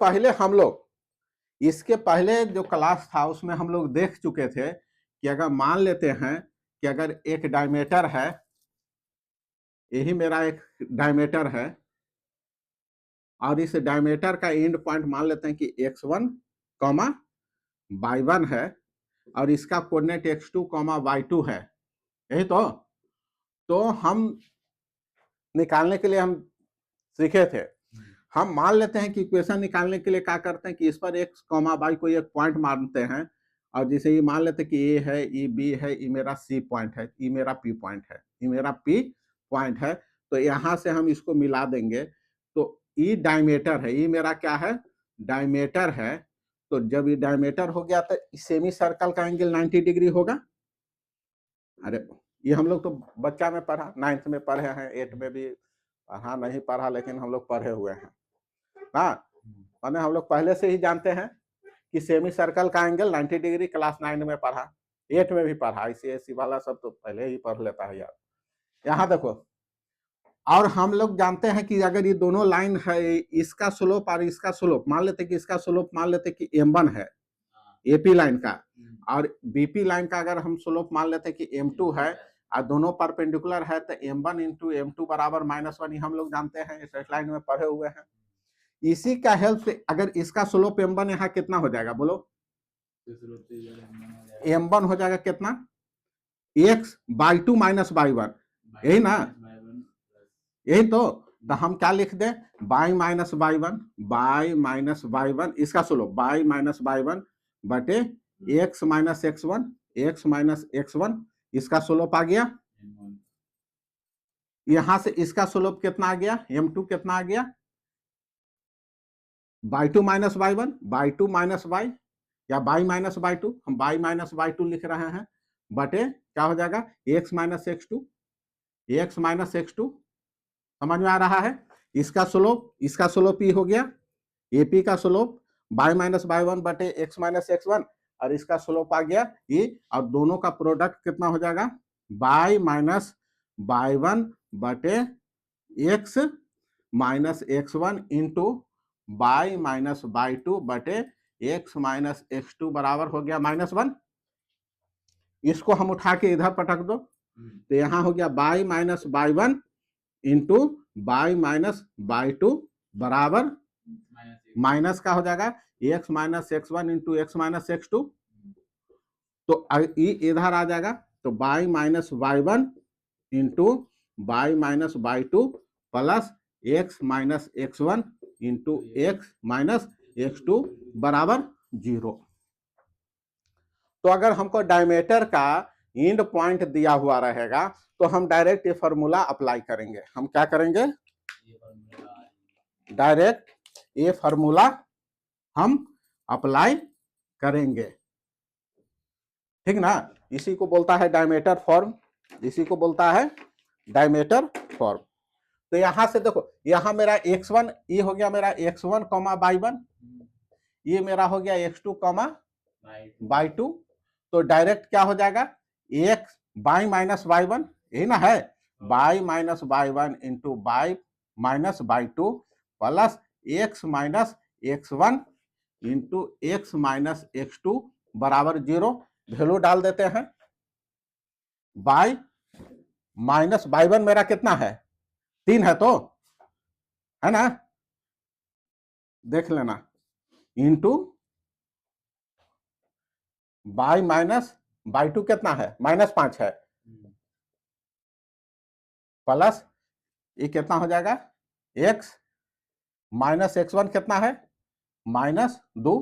पहले जो क्लास था उसमें हम लोग देख चुके थे कि अगर मान लेते हैं कि अगर एक डायमीटर है, यही मेरा एक डायमीटर है, और इस डायमीटर का एंड पॉइंट मान लेते हैं कि x1, y1 है, और इसका कोऑर्डिनेट x2, y2 है, यही तो हम निकालने के लिए हम सीखे थे, हम मान लेते हैं कि इक्वेशन निकालने के लिए क्या करते हैं कि इस पर x, y को एक पॉइंट मानते हैं, और जैसे ये मान लेते हैं कि ए है, ई बी है, ई मेरा सी पॉइंट है, ई मेरा पी पॉइंट है, ई मेरा पी पॉइंट है, तो यहाँ से हम इसको मिला देंगे, तो ई डायमीटर है, ई मेरा क्या है डायमीटर है, तो जब ये डायमीटर हो गया तो सेमी सर्कल का एंगल 90 डिग्री होगा। अरे ये हम लोग तो बच्चा में पढ़ा, 9th में पढ़े हैं, 8 में भी पढ़ा नहीं पढ़ा, लेकिन हम लोग पढ़े हुए हैं, हाँ, मैंने हम लोग पहले से ही जानते हैं कि सेमी सर्कल का एंगल 90 डिग्री, क्लास 9 में पढ़ा, 8 में भी पढ़ा, ICSE वाला सब तो पहले ही पढ़ लेता है यार। यहाँ देखो, और हम लोग जानते हैं कि अगर ये दोनों लाइन है, इसका स्लोप और इसका स्लोप मान लेते कि इसका स्लोप मान लेते कि m1 है, AP लाइन का, और BP लाइन का अगर हम स्लोप मान लेते कि m2 है, और दोनों परपेंडिकुलर है, तो m1 इंटू m2 बराबर -1, हम लोग जानते हैं, स्ट्रेट लाइन में पढ़े हुए हैं। इसी का हेल्प से अगर इसका स्लोप m1 यहाँ कितना हो जाएगा बोलो, m1 हो जाएगा कितना, x/2 - y1, यही ना, यही तो हम क्या लिख दें, y - y1 इसका स्लोप y - y1 बटे x - x1 इसका स्लोप आ गया, यहां से इसका स्लोप कितना आ गया, m2 कितना आ गया, y2 - y1, y2 - y, या y - y2, हम y - y2 लिख रहे हैं, बटे क्या हो जाएगा x - x2, समझ में आ रहा है, इसका स्लोप ही हो गया, AP का स्लोप y - y1 बटे x - x1, और इसका स्लोप आ गया ये, और दोनों का प्रोडक्ट कितना हो जाएगा y - y1 बटे x minus x one into y minus y to बटे एक्स माइनस एक्स टू बराबर हो गया -1। इसको हम उठा के इधर पटक दो तो यहां हो गया y minus y one into y minus y two बराबर माइनस का हो जाएगा x minus x one into x minus x two. तो इधर आ जाएगा तो y minus y one into y minus y two plus x minus x one into x minus x two बराबर 0। तो अगर हमको डायमीटर का एंड पॉइंट दिया हुआ रहेगा तो हम डायरेक्ट ये फॉर्मूला अप्लाई करेंगे। हम क्या करेंगे, डायरेक्ट ये फॉर्मूला हम अप्लाई करेंगे, ठीक ना। इसी को बोलता है डायमीटर फॉर्म, इसी को बोलता है डायमीटर फॉर्म। तो यहां से देखो, यहां मेरा x1 ये हो गया मेरा x1 कॉमा बाई वन, ये मेरा हो गया x2 कॉमा बाई टू। तो डायरेक्ट क्या हो जाएगा x y minus y one, यही ना है, y minus y one into y minus y two plus x minus x one into x minus x two बराबर 0। वैल्यू डाल देते हैं, बाई माइनस बाई वन मेरा कितना है 3 है, तो है ना, देख लेना, into y minus y to कितना है -5 है, प्लस ये कितना हो जाएगा x माइनस एक्स वन कितना है -2,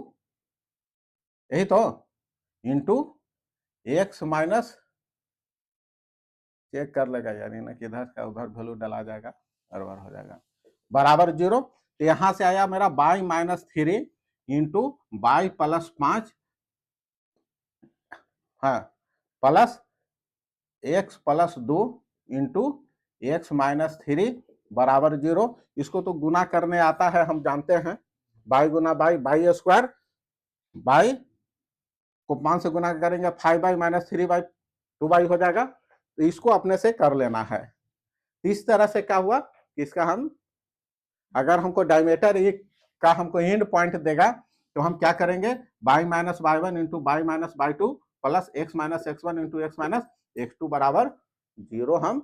यही तो, इंटू एक्स माइनस, चेक कर लेगा यानी ना किधर का उधर वैल्यू डाला जाएगा, बराबर हो जाएगा बराबर 0। तो यहां से आया मेरा by minus 3 into by plus 5, हाँ, plus x plus 2 into x minus 3 बराबर 0। इसको तो गुना करने आता है, हम जानते हैं, by Guna by, by square, by को 5 से गुना करेंगे 5 बाई माइनस 3 बाई 2 बाई हो जाएगा। तो इसको अपने से कर लेना है। इस तरह से क्या हुआ, इसका हम अगर हमको डायमीटर ये का हमको एंड पॉइंट देगा तो हम क्या करेंगे, y minus y one into y minus y two plus x minus x one into x minus x two बराबर 0 हम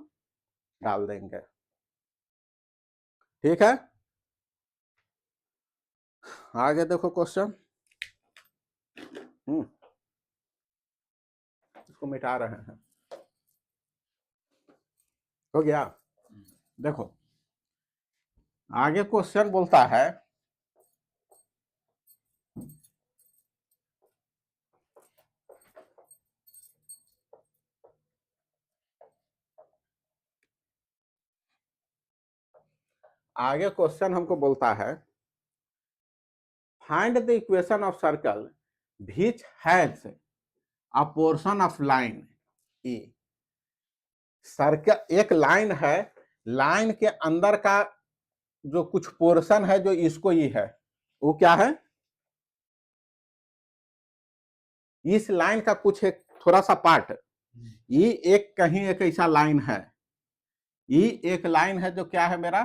डाल देंगे, ठीक है। आगे देखो क्वेश्चन, इसको मिटा रहे हैं, हो गया। देखो आगे क्वेश्चन बोलता है आगे क्वेश्चन हमको बोलता है find the equation of circle which has a portion of line A. Circle एक लाइन है, लाइन के अंदर का जो कुछ पोर्शन है जो इसको ये है, वो क्या है, इस लाइन का कुछ एक थोड़ा सा पार्ट, ये एक कहीं एक ऐसा लाइन है, ये एक लाइन है जो क्या है मेरा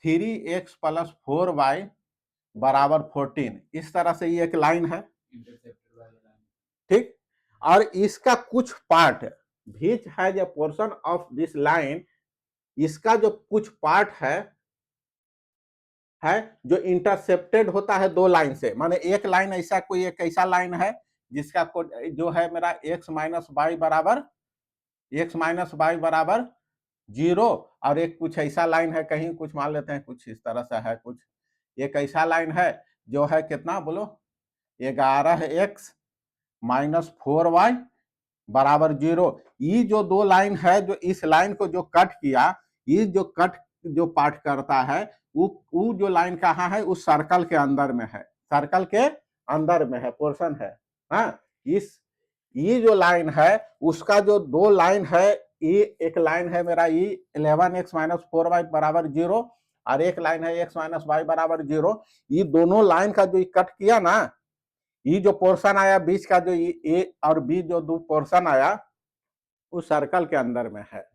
3x प्लस 4y बराबर 14, इस तरह से ये एक लाइन है, ठीक। और इसका कुछ part which has a portion of this line, इसका जो कुछ पार्ट है जो इंटरसेप्टेड होता है दो लाइन से, माने एक लाइन ऐसा कोई एक ऐसा लाइन है जिसका जो है मेरा x माइनस बाई बराबर 0, और एक कुछ ऐसा लाइन है कहीं कुछ मान लेते हैं कुछ इस तरह से है, कुछ एक ऐसा लाइन है जो है कितना बोलो 11x माइनस 4y बराबर 0। ये जो दो लाइन है जो इस लाइन को जो कट किया, ये जो कट जो पार्ट करता है वो जो लाइन कहाँ है, उस सर्कल के अंदर में है, सर्कल के अंदर में है, पोर्शन है, हाँ। ये जो लाइन है उसका जो दो लाइन है, ये एक लाइन है मेरा ये 11x माइनस 4y बराबर 0 और एक लाइन है x माइनस y बराबर 0। ये दोनों लाइन का जो कट किया ना, ये जो पोर्शन आया बीच का, जो ए और बी जो दो पोर्शन आया उस सर्कल के अंदर में है।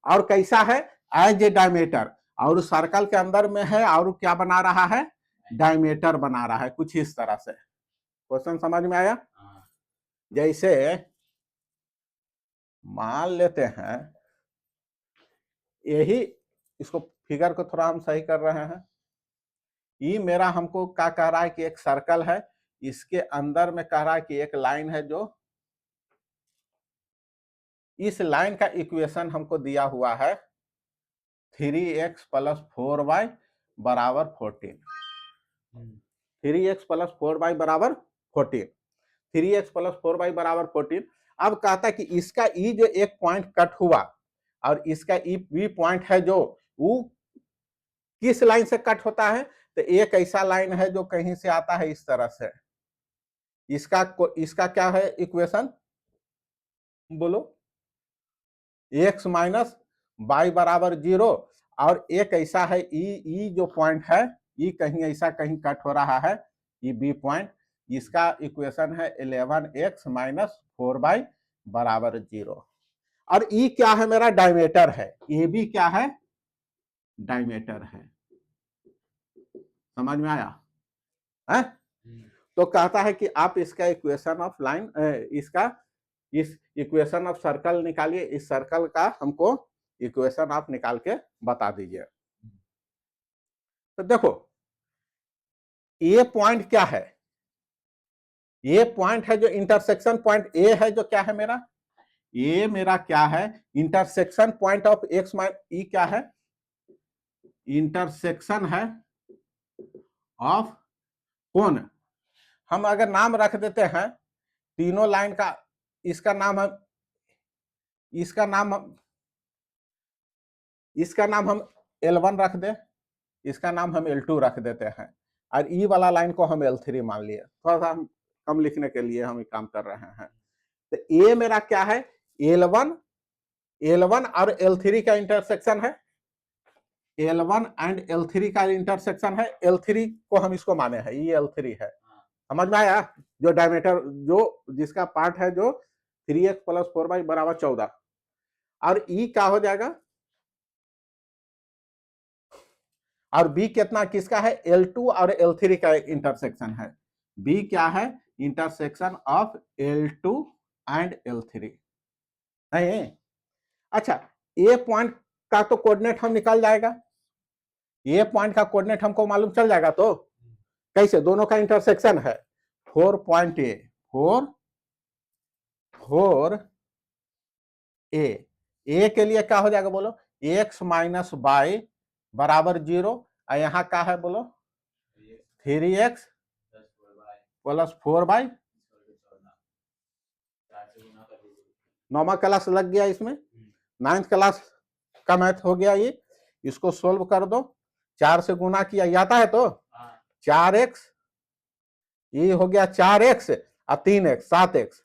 और कैसा है, एज ए डायमीटर, और सर्कल के अंदर में है और क्या बना रहा है, डायमीटर बना रहा है, कुछ इस तरह से। क्वेश्चन समझ में आया? हाँ। जैसे मान लेते हैं यही, इसको फिगर को थोड़ा हम सही कर रहे हैं। ये मेरा हमको क्या कह रहा है कि एक सर्कल है, इसके अंदर में कह रहा है कि एक लाइन है, जो इस लाइन का इक्वेशन हमको दिया हुआ है 3x + 4y बराबर 14। 3x + 4y बराबर 14, 3x + 4y बराबर 14। अब कहता है कि इसका ई जो एक पॉइंट कट हुआ और इसका ई बी पॉइंट है जो वो किस लाइन से कट होता है, तो एक ऐसा लाइन है जो कहीं से आता है इस तरह से। इसका क्या है इक्वेशन, बोलो? x माइनस बाई बराबर 0, और एक ऐसा है ई जो पॉइंट है, ई कहीं ऐसा कहीं कट हो रहा है, ई बी पॉइंट, इसका इक्वेशन है 11x - 4y बराबर 0। और ई क्या है, मेरा डायमीटर है, ए बी क्या है, डायमीटर है। समझ में आया है? तो कहता है कि आप इसका इक्वेशन ऑफ लाइन, इसका इस इक्वेशन ऑफ सर्कल निकालिए, इस सर्कल का हमको इक्वेशन आप निकाल के बता दीजिए। तो देखो ये पॉइंट क्या है, ये पॉइंट है जो इंटरसेक्शन पॉइंट ए है, जो क्या है मेरा, ये मेरा क्या है, इंटरसेक्शन पॉइंट ऑफ एक्स माइन ई क्या है, इंटरसेक्शन है ऑफ कौन, हम अगर नाम रख देते हैं तीनों लाइन का, इसका नाम हम L1 रख दे, इसका नाम हम L2 रख देते हैं, और ई वाला लाइन को हम L3 मान लिए, थोड़ा सा हम कम लिखने के लिए हम काम कर रहे हैं। तो ये मेरा क्या है, L1 और L3 का इंटरसेक्शन है, L1 एंड L3 का इंटरसेक्शन है, L3 को हम इसको माने हैं, ये L3 है। समझ में आया? जो डायमीटर जो जिसका पार्ट है जो 3x + 4y बराबर 14, और ई क्या हो जाएगा, और बी कितना किसका है, L2 और L3 का इंटरसेक्शन है। बी क्या है, intersection of L2 and L3 नहीं। अच्छा, ए पॉइंट का तो कोऑर्डिनेट हम निकल जाएगा, ये पॉइंट का कोऑर्डिनेट हमको मालूम चल जाएगा। तो कैसे, दोनों का इंटरसेक्शन है 4 पॉइंट ए, 4 ए के लिए क्या हो जाएगा बोलो, x - y बराबर 0, और यहाँ क्या है बोलो, 3x + 4y। नौवां क्लास लग गया इसमें, 9th क्लास का मैथ हो गया ये। इसको सोल्व कर दो, 4 से गुना किया आता है तो 4x, ये हो गया 4x और 3x 7x,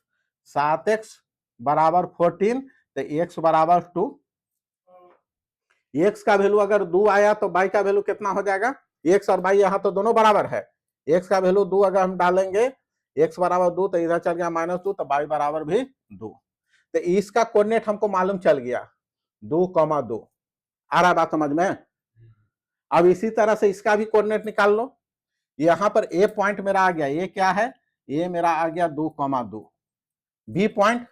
7x बराबर 14, तो x बराबर 2। x का वैल्यू अगर 2 आया तो y का वैल्यू कितना हो जाएगा, x और y यहाँ तो दोनों बराबर है, x का वैल्यू 2 अगर हम डालेंगे, x बराबर 2 तो इधर चल गया -2, तो y बराबर भी 2। तो इसका कोऑर्डिनेट हमको मालूम चल गया 2,2। आ रहा बात समझ में? अब इसी तरह से इसका भी कोऑर्डिनेट निकाल लो। यहां पर ए पॉइंट मेरा आ गया, ये क्या है, ये मेरा आ गया 2,2। बी पॉइंट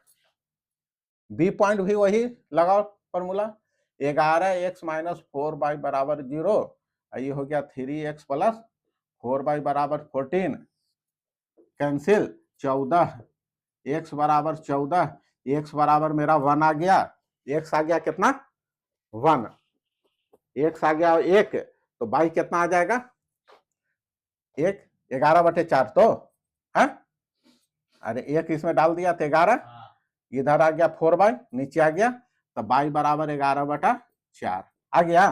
भी वही लगाओ फॉर्मूला, 11x - 4y बराबर 0, ये हो गया 3x + 4y बराबर 14, कैंसिल 14, x बराबर 14, x बराबर मेरा 1 आ गया, x आ गया कितना 1, x आ गया 1, तो y कितना आ जाएगा 1, 11/4 तो है, अरे 1 इसमें डाल दिया तो 11, इधर आ गया 4y, नीचे आ गया, तो y बराबर 11/4 आ गया।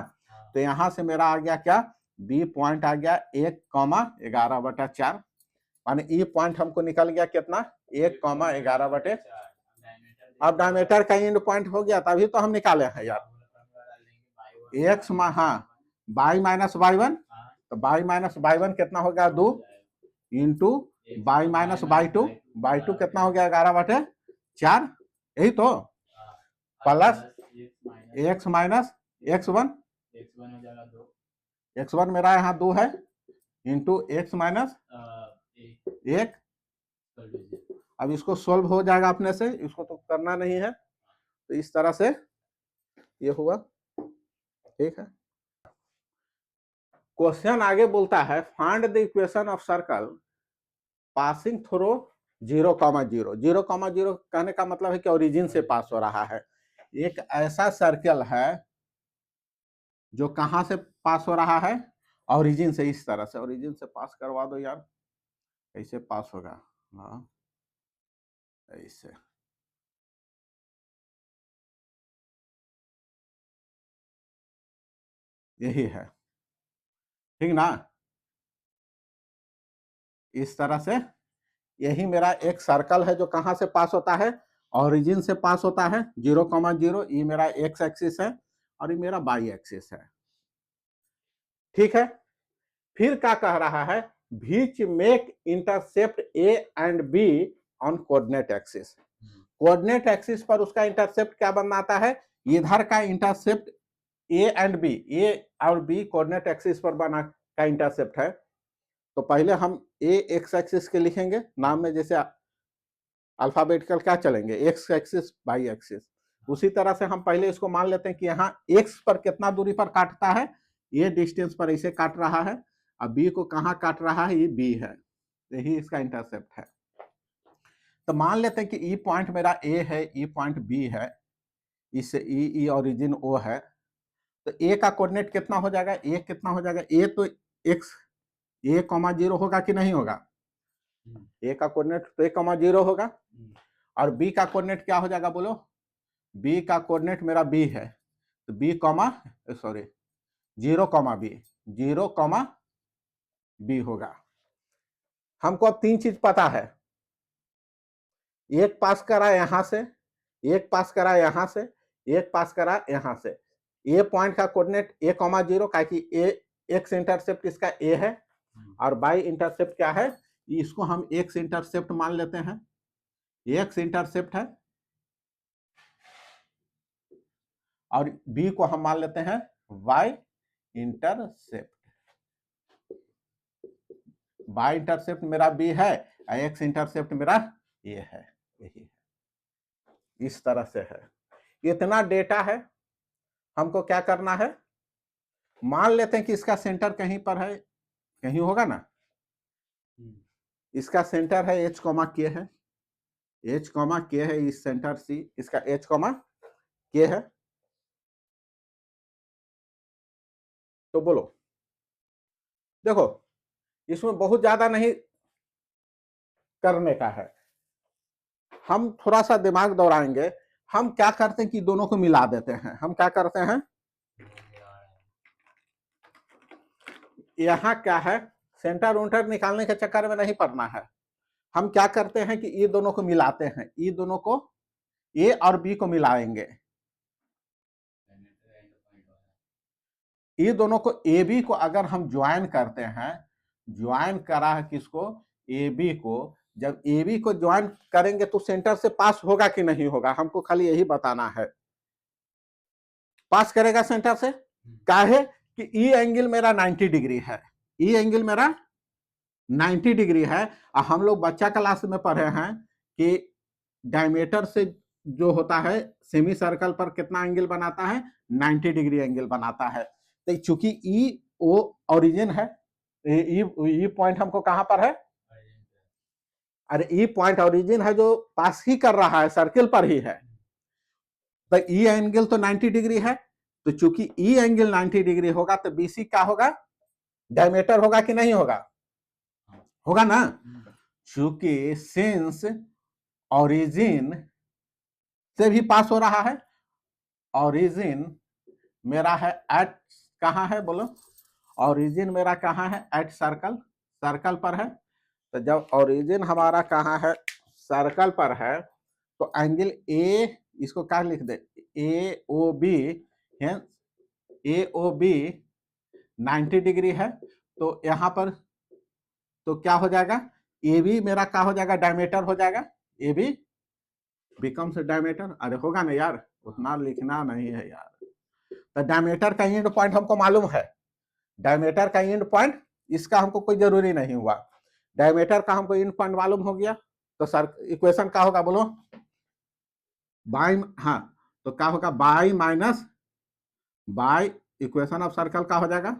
तो यहां से मेरा आ गया क्या, बी पॉइंट आ गया 1,11/4, माने ई पॉइंट हमको निकल गया कितना 1,11/4। अब डायमीटर का एंड पॉइंट हो गया, तभी तो हम निकाले हैं यार, x हाँ y - y1, तो y - y1 कितना हो गया 2 इंटू y - y2 कितना हो गया 11/4, यही तो, प्लस x x1 x1 हो जाएगा 2, x1 मेरा यहाँ 2 है इंटू x माइनस 1। सॉल्व अब इसको सोल्व हो जाएगा अपने से, इसको तो करना नहीं है, तो इस तरह से ये हुआ। ठीक है, क्वेश्चन आगे बोलता है find the equation of circle passing through 0,0। 0,0 कहने का मतलब है कि ओरिजिन से पास हो रहा है। एक ऐसा सर्कल है जो कहां से पास हो रहा है, ओरिजिन से। इस तरह से ओरिजिन से पास करवा दो यार, कैसे पास होगा? हाँ ऐसे, यही है, ठीक ना? इस तरह से यही मेरा एक सर्कल है जो कहां से पास होता है, ओरिजिन से पास होता है 0,0। ये मेरा एक्स एक्सिस है और ये मेरा वाई एक्सिस है। ठीक है, फिर क्या कह रहा है, which make intercept a and b on coordinate axis. Coordinate axis पर उसका इंटरसेप्ट क्या बनाता है, इधर का intercept a and b, a और बी कोऑर्डिनेट एक्सिस पर बना का इंटरसेप्ट है। तो पहले हम ए एक्स एक्सिस के लिखेंगे, नाम में जैसे अल्फाबेटिकल क्या चलेंगे, एक्स एक्सिस वाई एक्सिस। उसी तरह से हम पहले इसको मान लेते हैं कि यहाँ एक्स पर कितना दूरी पर काटता है, ये डिस्टेंस पर ऐसे काट रहा है, अब बी को कहाँ काट रहा है, ये बी है, यही इसका इंटरसेप्ट है। तो मान लेते हैं कि ई पॉइंट मेरा ए है, ई पॉइंट बी है, इससे ई ओरिजिन ओ है। तो ए का कोऑर्डिनेट कितना हो जाएगा, ए कितना हो जाएगा, ए तो एक्स ए कॉमा 0 होगा कि नहीं होगा, ए का कोऑर्डिनेट तो ए कॉमा 0 होगा। और बी का कोऑर्डिनेट क्या हो जाएगा बोलो, बी का कोऑर्डिनेट मेरा बी है, तो B comma sorry 0,b, 0,b होगा। हमको अब 3 चीज पता है, एक पास करा यहां से, एक पास करा यहां से, एक पास करा यहां से। ए पॉइंट का कोऑर्डिनेट a,0 का कि ए एक्स इंटरसेप्ट इसका ए है, और बाई इंटरसेप्ट क्या है, इसको हम एक्स इंटरसेप्ट मान लेते हैं, एक्स इंटरसेप्ट है, और बी को हम मान लेते हैं वाई इंटरसेप्ट। वाई इंटरसेप्ट मेरा बी है, एक्स इंटरसेप्ट मेरा ये है, यही है, इस तरह से है। इतना डेटा है, हमको क्या करना है, मान लेते हैं कि इसका सेंटर कहीं पर है, कहीं होगा ना, इसका सेंटर है एच कॉमा के है, एच कॉमा के है, इस सेंटर सी इसका एच कॉमा के है। तो बोलो, देखो इसमें बहुत ज्यादा नहीं करने का है, हम थोड़ा सा दिमाग दौड़ाएंगे। हम क्या करते हैं कि दोनों को मिला देते हैं। हम क्या करते हैं, यहाँ क्या है, सेंटर उंटर निकालने के चक्कर में नहीं पड़ना है। हम क्या करते हैं कि ये दोनों को मिलाते हैं, ये दोनों को ए और बी को मिलाएंगे, ये दोनों को ए बी को अगर हम ज्वाइन करते हैं, ज्वाइन करा है किसको, ए बी को, जब ए बी को ज्वाइन करेंगे तो सेंटर से पास होगा कि नहीं होगा, हमको खाली यही बताना है। पास करेगा सेंटर से, काहे कि ई एंगल मेरा 90 डिग्री है, ई एंगल मेरा 90 डिग्री है। और हम लोग बच्चा क्लास में पढ़े हैं कि डायमीटर से जो होता है सेमी सर्कल पर कितना एंगल बनाता है, 90 डिग्री एंगल बनाता है। तो चूंकि ई ओ ओरिजिन है, ई पॉइंट हमको कहां पर है, अरे ई पॉइंट ओरिजिन है जो पास ही कर रहा है, सर्कल पर ही है, तो ई एंगल तो 90 डिग्री है। तो चूंकि ई एंगल 90 डिग्री होगा तो बीसी क्या होगा, डायमीटर होगा कि नहीं होगा, होगा ना। चूंकि सिंस ओरिजिन से भी पास हो रहा है, ओरिजिन मेरा है एट, कहां है बोलो, ओरिजिन मेरा कहां है, एट सर्कल, सर्कल पर है। तो जब ओरिजिन हमारा कहां है, सर्कल पर है, तो एंगल ए, इसको क्या लिख दे, ए ओ बी, ए ओ बी 90 डिग्री है। तो यहां पर तो क्या हो जाएगा, ए बी मेरा क्या हो जाएगा, डायमीटर हो जाएगा, ए बी बिकम्स डायमीटर। अरे होगा ना यार, उतना लिखना नहीं है यार, तो डायमीटर का एंड पॉइंट हमको मालूम है, डायमीटर का एंड पॉइंट इसका हमको कोई जरूरी नहीं हुआ, डायमीटर का हमको एंड पॉइंट मालूम हो गया। तो सर इक्वेशन क्या होगा बोलो, बाई, हाँ तो क्या होगा, by minus by, equation of circle का हो जाएगा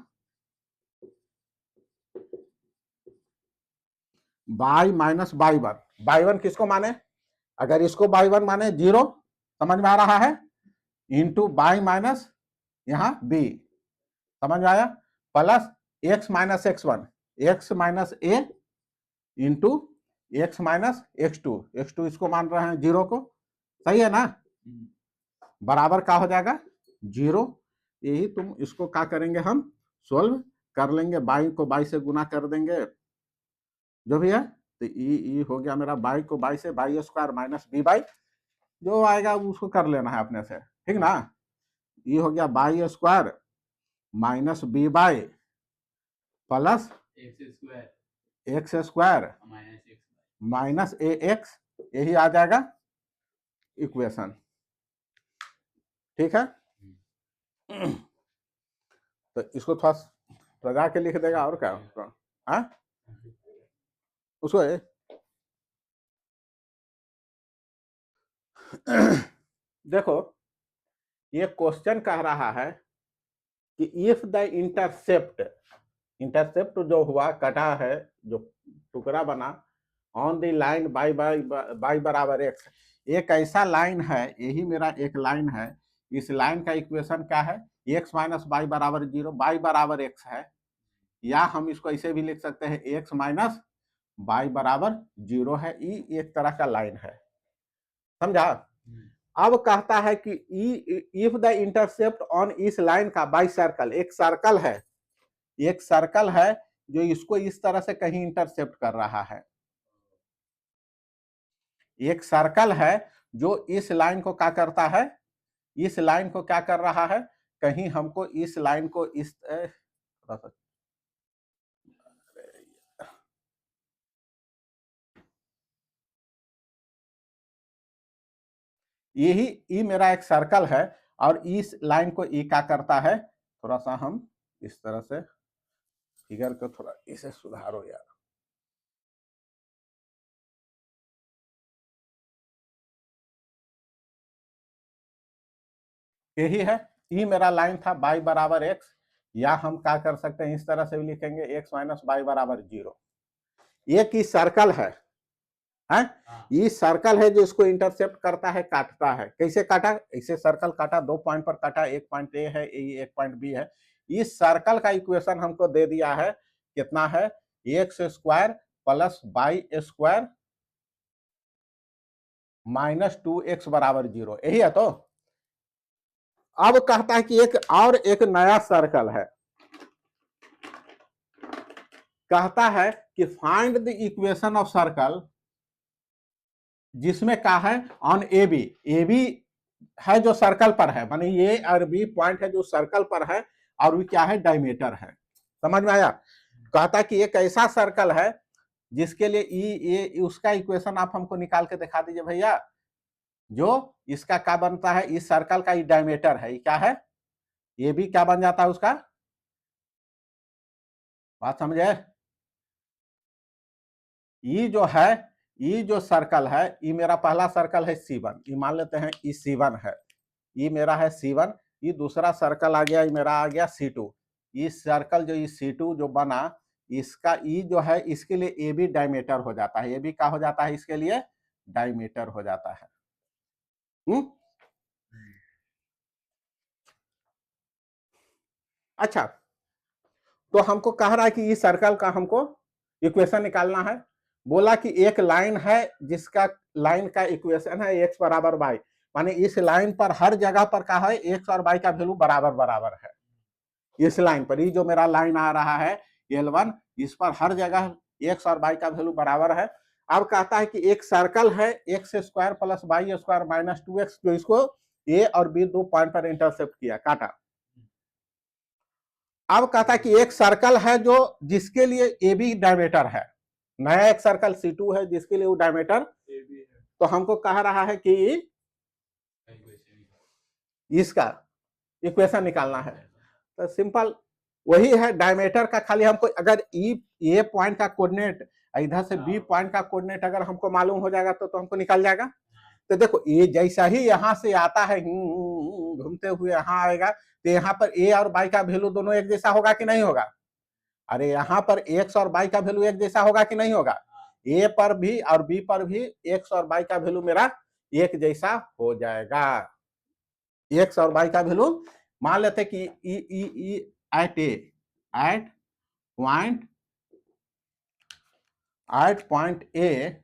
by minus y one. By one किसको माने, अगर इसको बाई वन माने 0, समझ में आ रहा है, इंटू बाई माइनस यहां बी, समझ में आया, plus x minus x one, x minus A into x minus x two इसको मान रहे हैं 0 को, सही है ना, बराबर क्या हो जाएगा 0। यही तुम इसको क्या करेंगे, हम सोल्व कर लेंगे, बाई को बाई से गुना कर देंगे जो भी है, तो ई हो गया मेरा बाई को बाई से, y square minus B y, जो आएगा उसको कर लेना है अपने से, ठीक ना। ये हो गया y square minus B y plus x square minus A x, यही आ जाएगा इक्वेशन, ठीक है। तो इसको थोड़ा सजा के लिख देगा और क्या, हाँ उसको देखो ये क्वेश्चन कह रहा है कि इफ द इंटरसेप्ट, इंटरसेप्ट जो हुआ कटा है, जो टुकड़ा बना on the line by by by बराबर एक्स, एक ऐसा लाइन है, यही मेरा एक लाइन है, इस लाइन का इक्वेशन क्या है, एक्स माइनस बाई बराबर 0, बाई बराबर एक्स है, या हम इसको ऐसे भी लिख सकते हैं एक्स माइनस बाई बराबर 0 है, ये एक तरह का लाइन है, समझा। अब कहता है कि इफ द इंटरसेप्ट ऑन इस लाइन का बाई सर्कल, एक सर्कल है, एक सर्कल है जो इसको इस तरह से कहीं इंटरसेप्ट कर रहा है, एक सर्कल है जो इस लाइन को क्या करता है, इस लाइन को क्या कर रहा है, कहीं हमको इस लाइन को इस यही ई मेरा एक सर्कल है, और इस लाइन को ई क्या करता है, थोड़ा सा हम इस तरह से फिगर को थोड़ा इसे सुधारो यार, यही है, ई मेरा लाइन था बाई बराबर एक्स, या हम क्या कर सकते हैं इस तरह से भी लिखेंगे एक्स माइनस बाई बराबर 0। एक ही सर्कल है, ये सर्कल है जो इसको इंटरसेप्ट करता है, काटता है, कैसे काटा, ऐसे सर्कल काटा, 2 पॉइंट पर काटा, एक पॉइंट ए है, एक पॉइंट बी है, इस सर्कल का इक्वेशन हमको दे दिया है, कितना है, x square plus by square minus 2x बराबर 0, यही है। तो अब कहता है कि एक नया सर्कल है, कहता है कि find the equation of circle, जिसमें क्या है ऑन ए बी है जो सर्कल पर है, माने ये और बी पॉइंट है जो सर्कल पर है, और वो क्या है, डायमीटर है, समझ में आया। कहता है कि एक ऐसा सर्कल है जिसके लिए ये उसका इक्वेशन आप हमको निकाल के दिखा दीजिए भैया, जो इसका क्या बनता है, इस सर्कल का ये डायमीटर है, ये क्या है, ये भी क्या बन जाता है उसका, बात समझे, ये जो है, ये जो सर्कल है, ये मेरा पहला सर्कल है C1, ये मान लेते हैं ये C1 है, ये मेरा है C1, ये दूसरा सर्कल आ गया, ये मेरा आ गया C2, ये सर्कल जो ये C2 जो बना, इसका ये जो है, इसके लिए ए भी डायमीटर हो जाता है, ये भी क्या हो जाता है, इसके लिए डायमीटर हो जाता है। अच्छा, तो हमको कह रहा है कि इस सर्कल का हमको इक्वेशन निकालना है, बोला कि एक लाइन है जिसका लाइन का इक्वेशन है एक्स बराबर बाई, माने इस लाइन पर हर जगह पर क्या है, एक्स और बाई का वैल्यू बराबर बराबर है, इस लाइन पर, ये जो मेरा लाइन आ रहा है L1, इस पर हर जगह एक्स और बाई का वैल्यू बराबर है। अब कहता है कि एक सर्कल है x square plus by square minus 2x, जो इसको ए और बी 2 पॉइंट पर इंटरसेप्ट किया, काटा। अब कहता है कि एक सर्कल है जो जिसके लिए ए बी डायमीटर है, नया एक सर्कल C2 है जिसके लिए वो डायमीटर, तो हमको कह रहा है कि इसका इक्वेशन निकालना है। तो सिंपल वही है डायमीटर का, खाली हमको अगर ए पॉइंट का कोऑर्डिनेट इधर से बी पॉइंट का कोऑर्डिनेट अगर हमको मालूम हो जाएगा तो हमको निकल जाएगा। तो देखो ए जैसा ही यहाँ से आता है घूमते हुए यहाँ आएगा, तो यहाँ पर ए और बाई का वैल्यू दोनों एक जैसा होगा कि नहीं होगा? अरे यहाँ पर एक्स और बाई का वैल्यू एक जैसा होगा कि नहीं होगा? ए पर भी और बी पर भी एक्स और बाई का वैल्यू मेरा एक जैसा हो जाएगा। एक्स और बाई का वैल्यू मान लेते कि at point A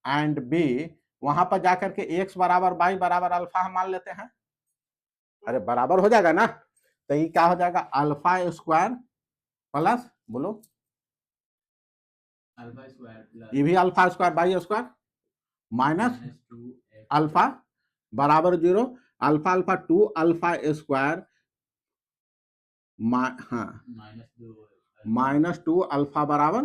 and B, वहां पर जाकर के एक्स बराबर बाई बराबर अल्फा हम मान लेते हैं। अरे बराबर हो जाएगा ना, तो ये क्या हो जाएगा? अल्फा स्क्वायर प्लस, बोलो, अल्फा स्क्वायर प्लस ये भी alpha square by square minus 2x alpha बराबर 0, अल्फा अल्फा 2 अल्फा स्क्वायर हाँ माइनस 2 -2 अल्फा बराबर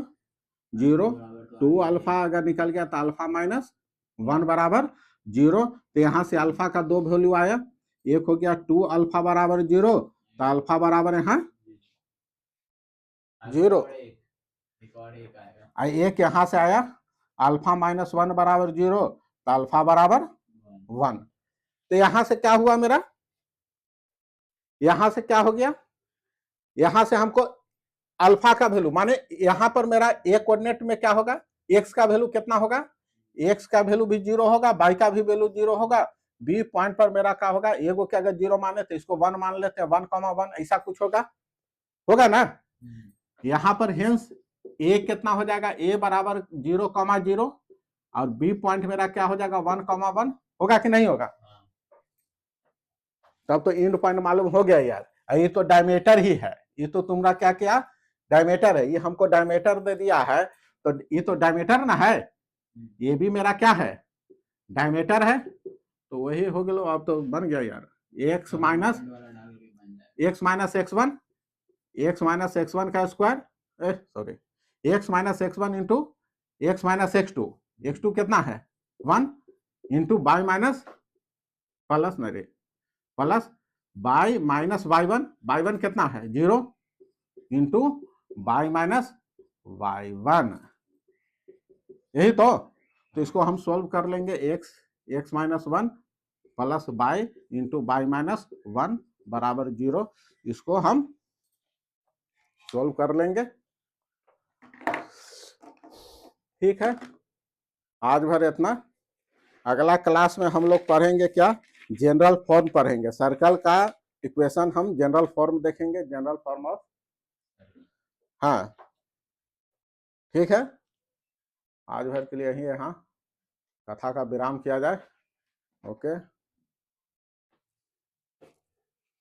0, 2 अल्फा अगर निकल गया तो अल्फा -1 बराबर 0। तो यहाँ से अल्फा का 2 वैल्यू आया, एक हो गया 2 अल्फा बराबर 0, तो अल्फा बराबर यहाँ 0, एक यहाँ से आया अल्फा -1 बराबर 0, तो अल्फा बराबर 1। तो यहाँ से क्या हुआ मेरा? यहाँ से क्या हो गया? यहाँ से हमको अल्फा का वैल्यू माने यहाँ पर मेरा ए कोऑर्डिनेट में क्या होगा? एक्स का वैल्यू कितना होगा? एक्स का वैल्यू भी 0 होगा, बाई का भी वैल्यू 0 होगा, बी पॉइंट पर मेरा क्या होगा? ए को क्या अगर 0 माने तो इसको 1 मान लेते हैं, 1,1 ऐसा कुछ होगा, होगा ना? यहाँ पर हेंस ए कितना हो जाएगा? ए बराबर 0,0 और बी पॉइंट मेरा क्या हो जाएगा? 1,1 होगा कि नहीं होगा? तब तो एंड पॉइंट मालूम हो गया यार। ये तो डायमीटर ही है, ये तो तुमरा क्या किया? डायमीटर है, ये हमको डायमीटर दे दिया है, तो ये तो डायमीटर ना है, ये भी मेरा क्या है? डायमीटर है। तो वही हो गया, अब तो बन गया यार, x माइनस x1 का square, sorry x minus x1 into x minus x2, x2 कितना है? 1 इंटू बाई माइनस प्लस नहीं plus by minus y1, y1 कितना है? 0 इंटू बाई माइनस y1, यही तो इसको हम सोल्व कर लेंगे। x minus 1 plus by into y minus 1 बराबर 0, इसको हम सोल्व कर लेंगे। ठीक है, आज भर इतना। अगला क्लास में हम लोग पढ़ेंगे क्या? जनरल फॉर्म पढ़ेंगे, सर्कल का इक्वेशन हम जनरल फॉर्म देखेंगे, जनरल फॉर्म ऑफ, हाँ ठीक है। आज भर के लिए यही यहाँ कथा का विराम किया जाए। ओके।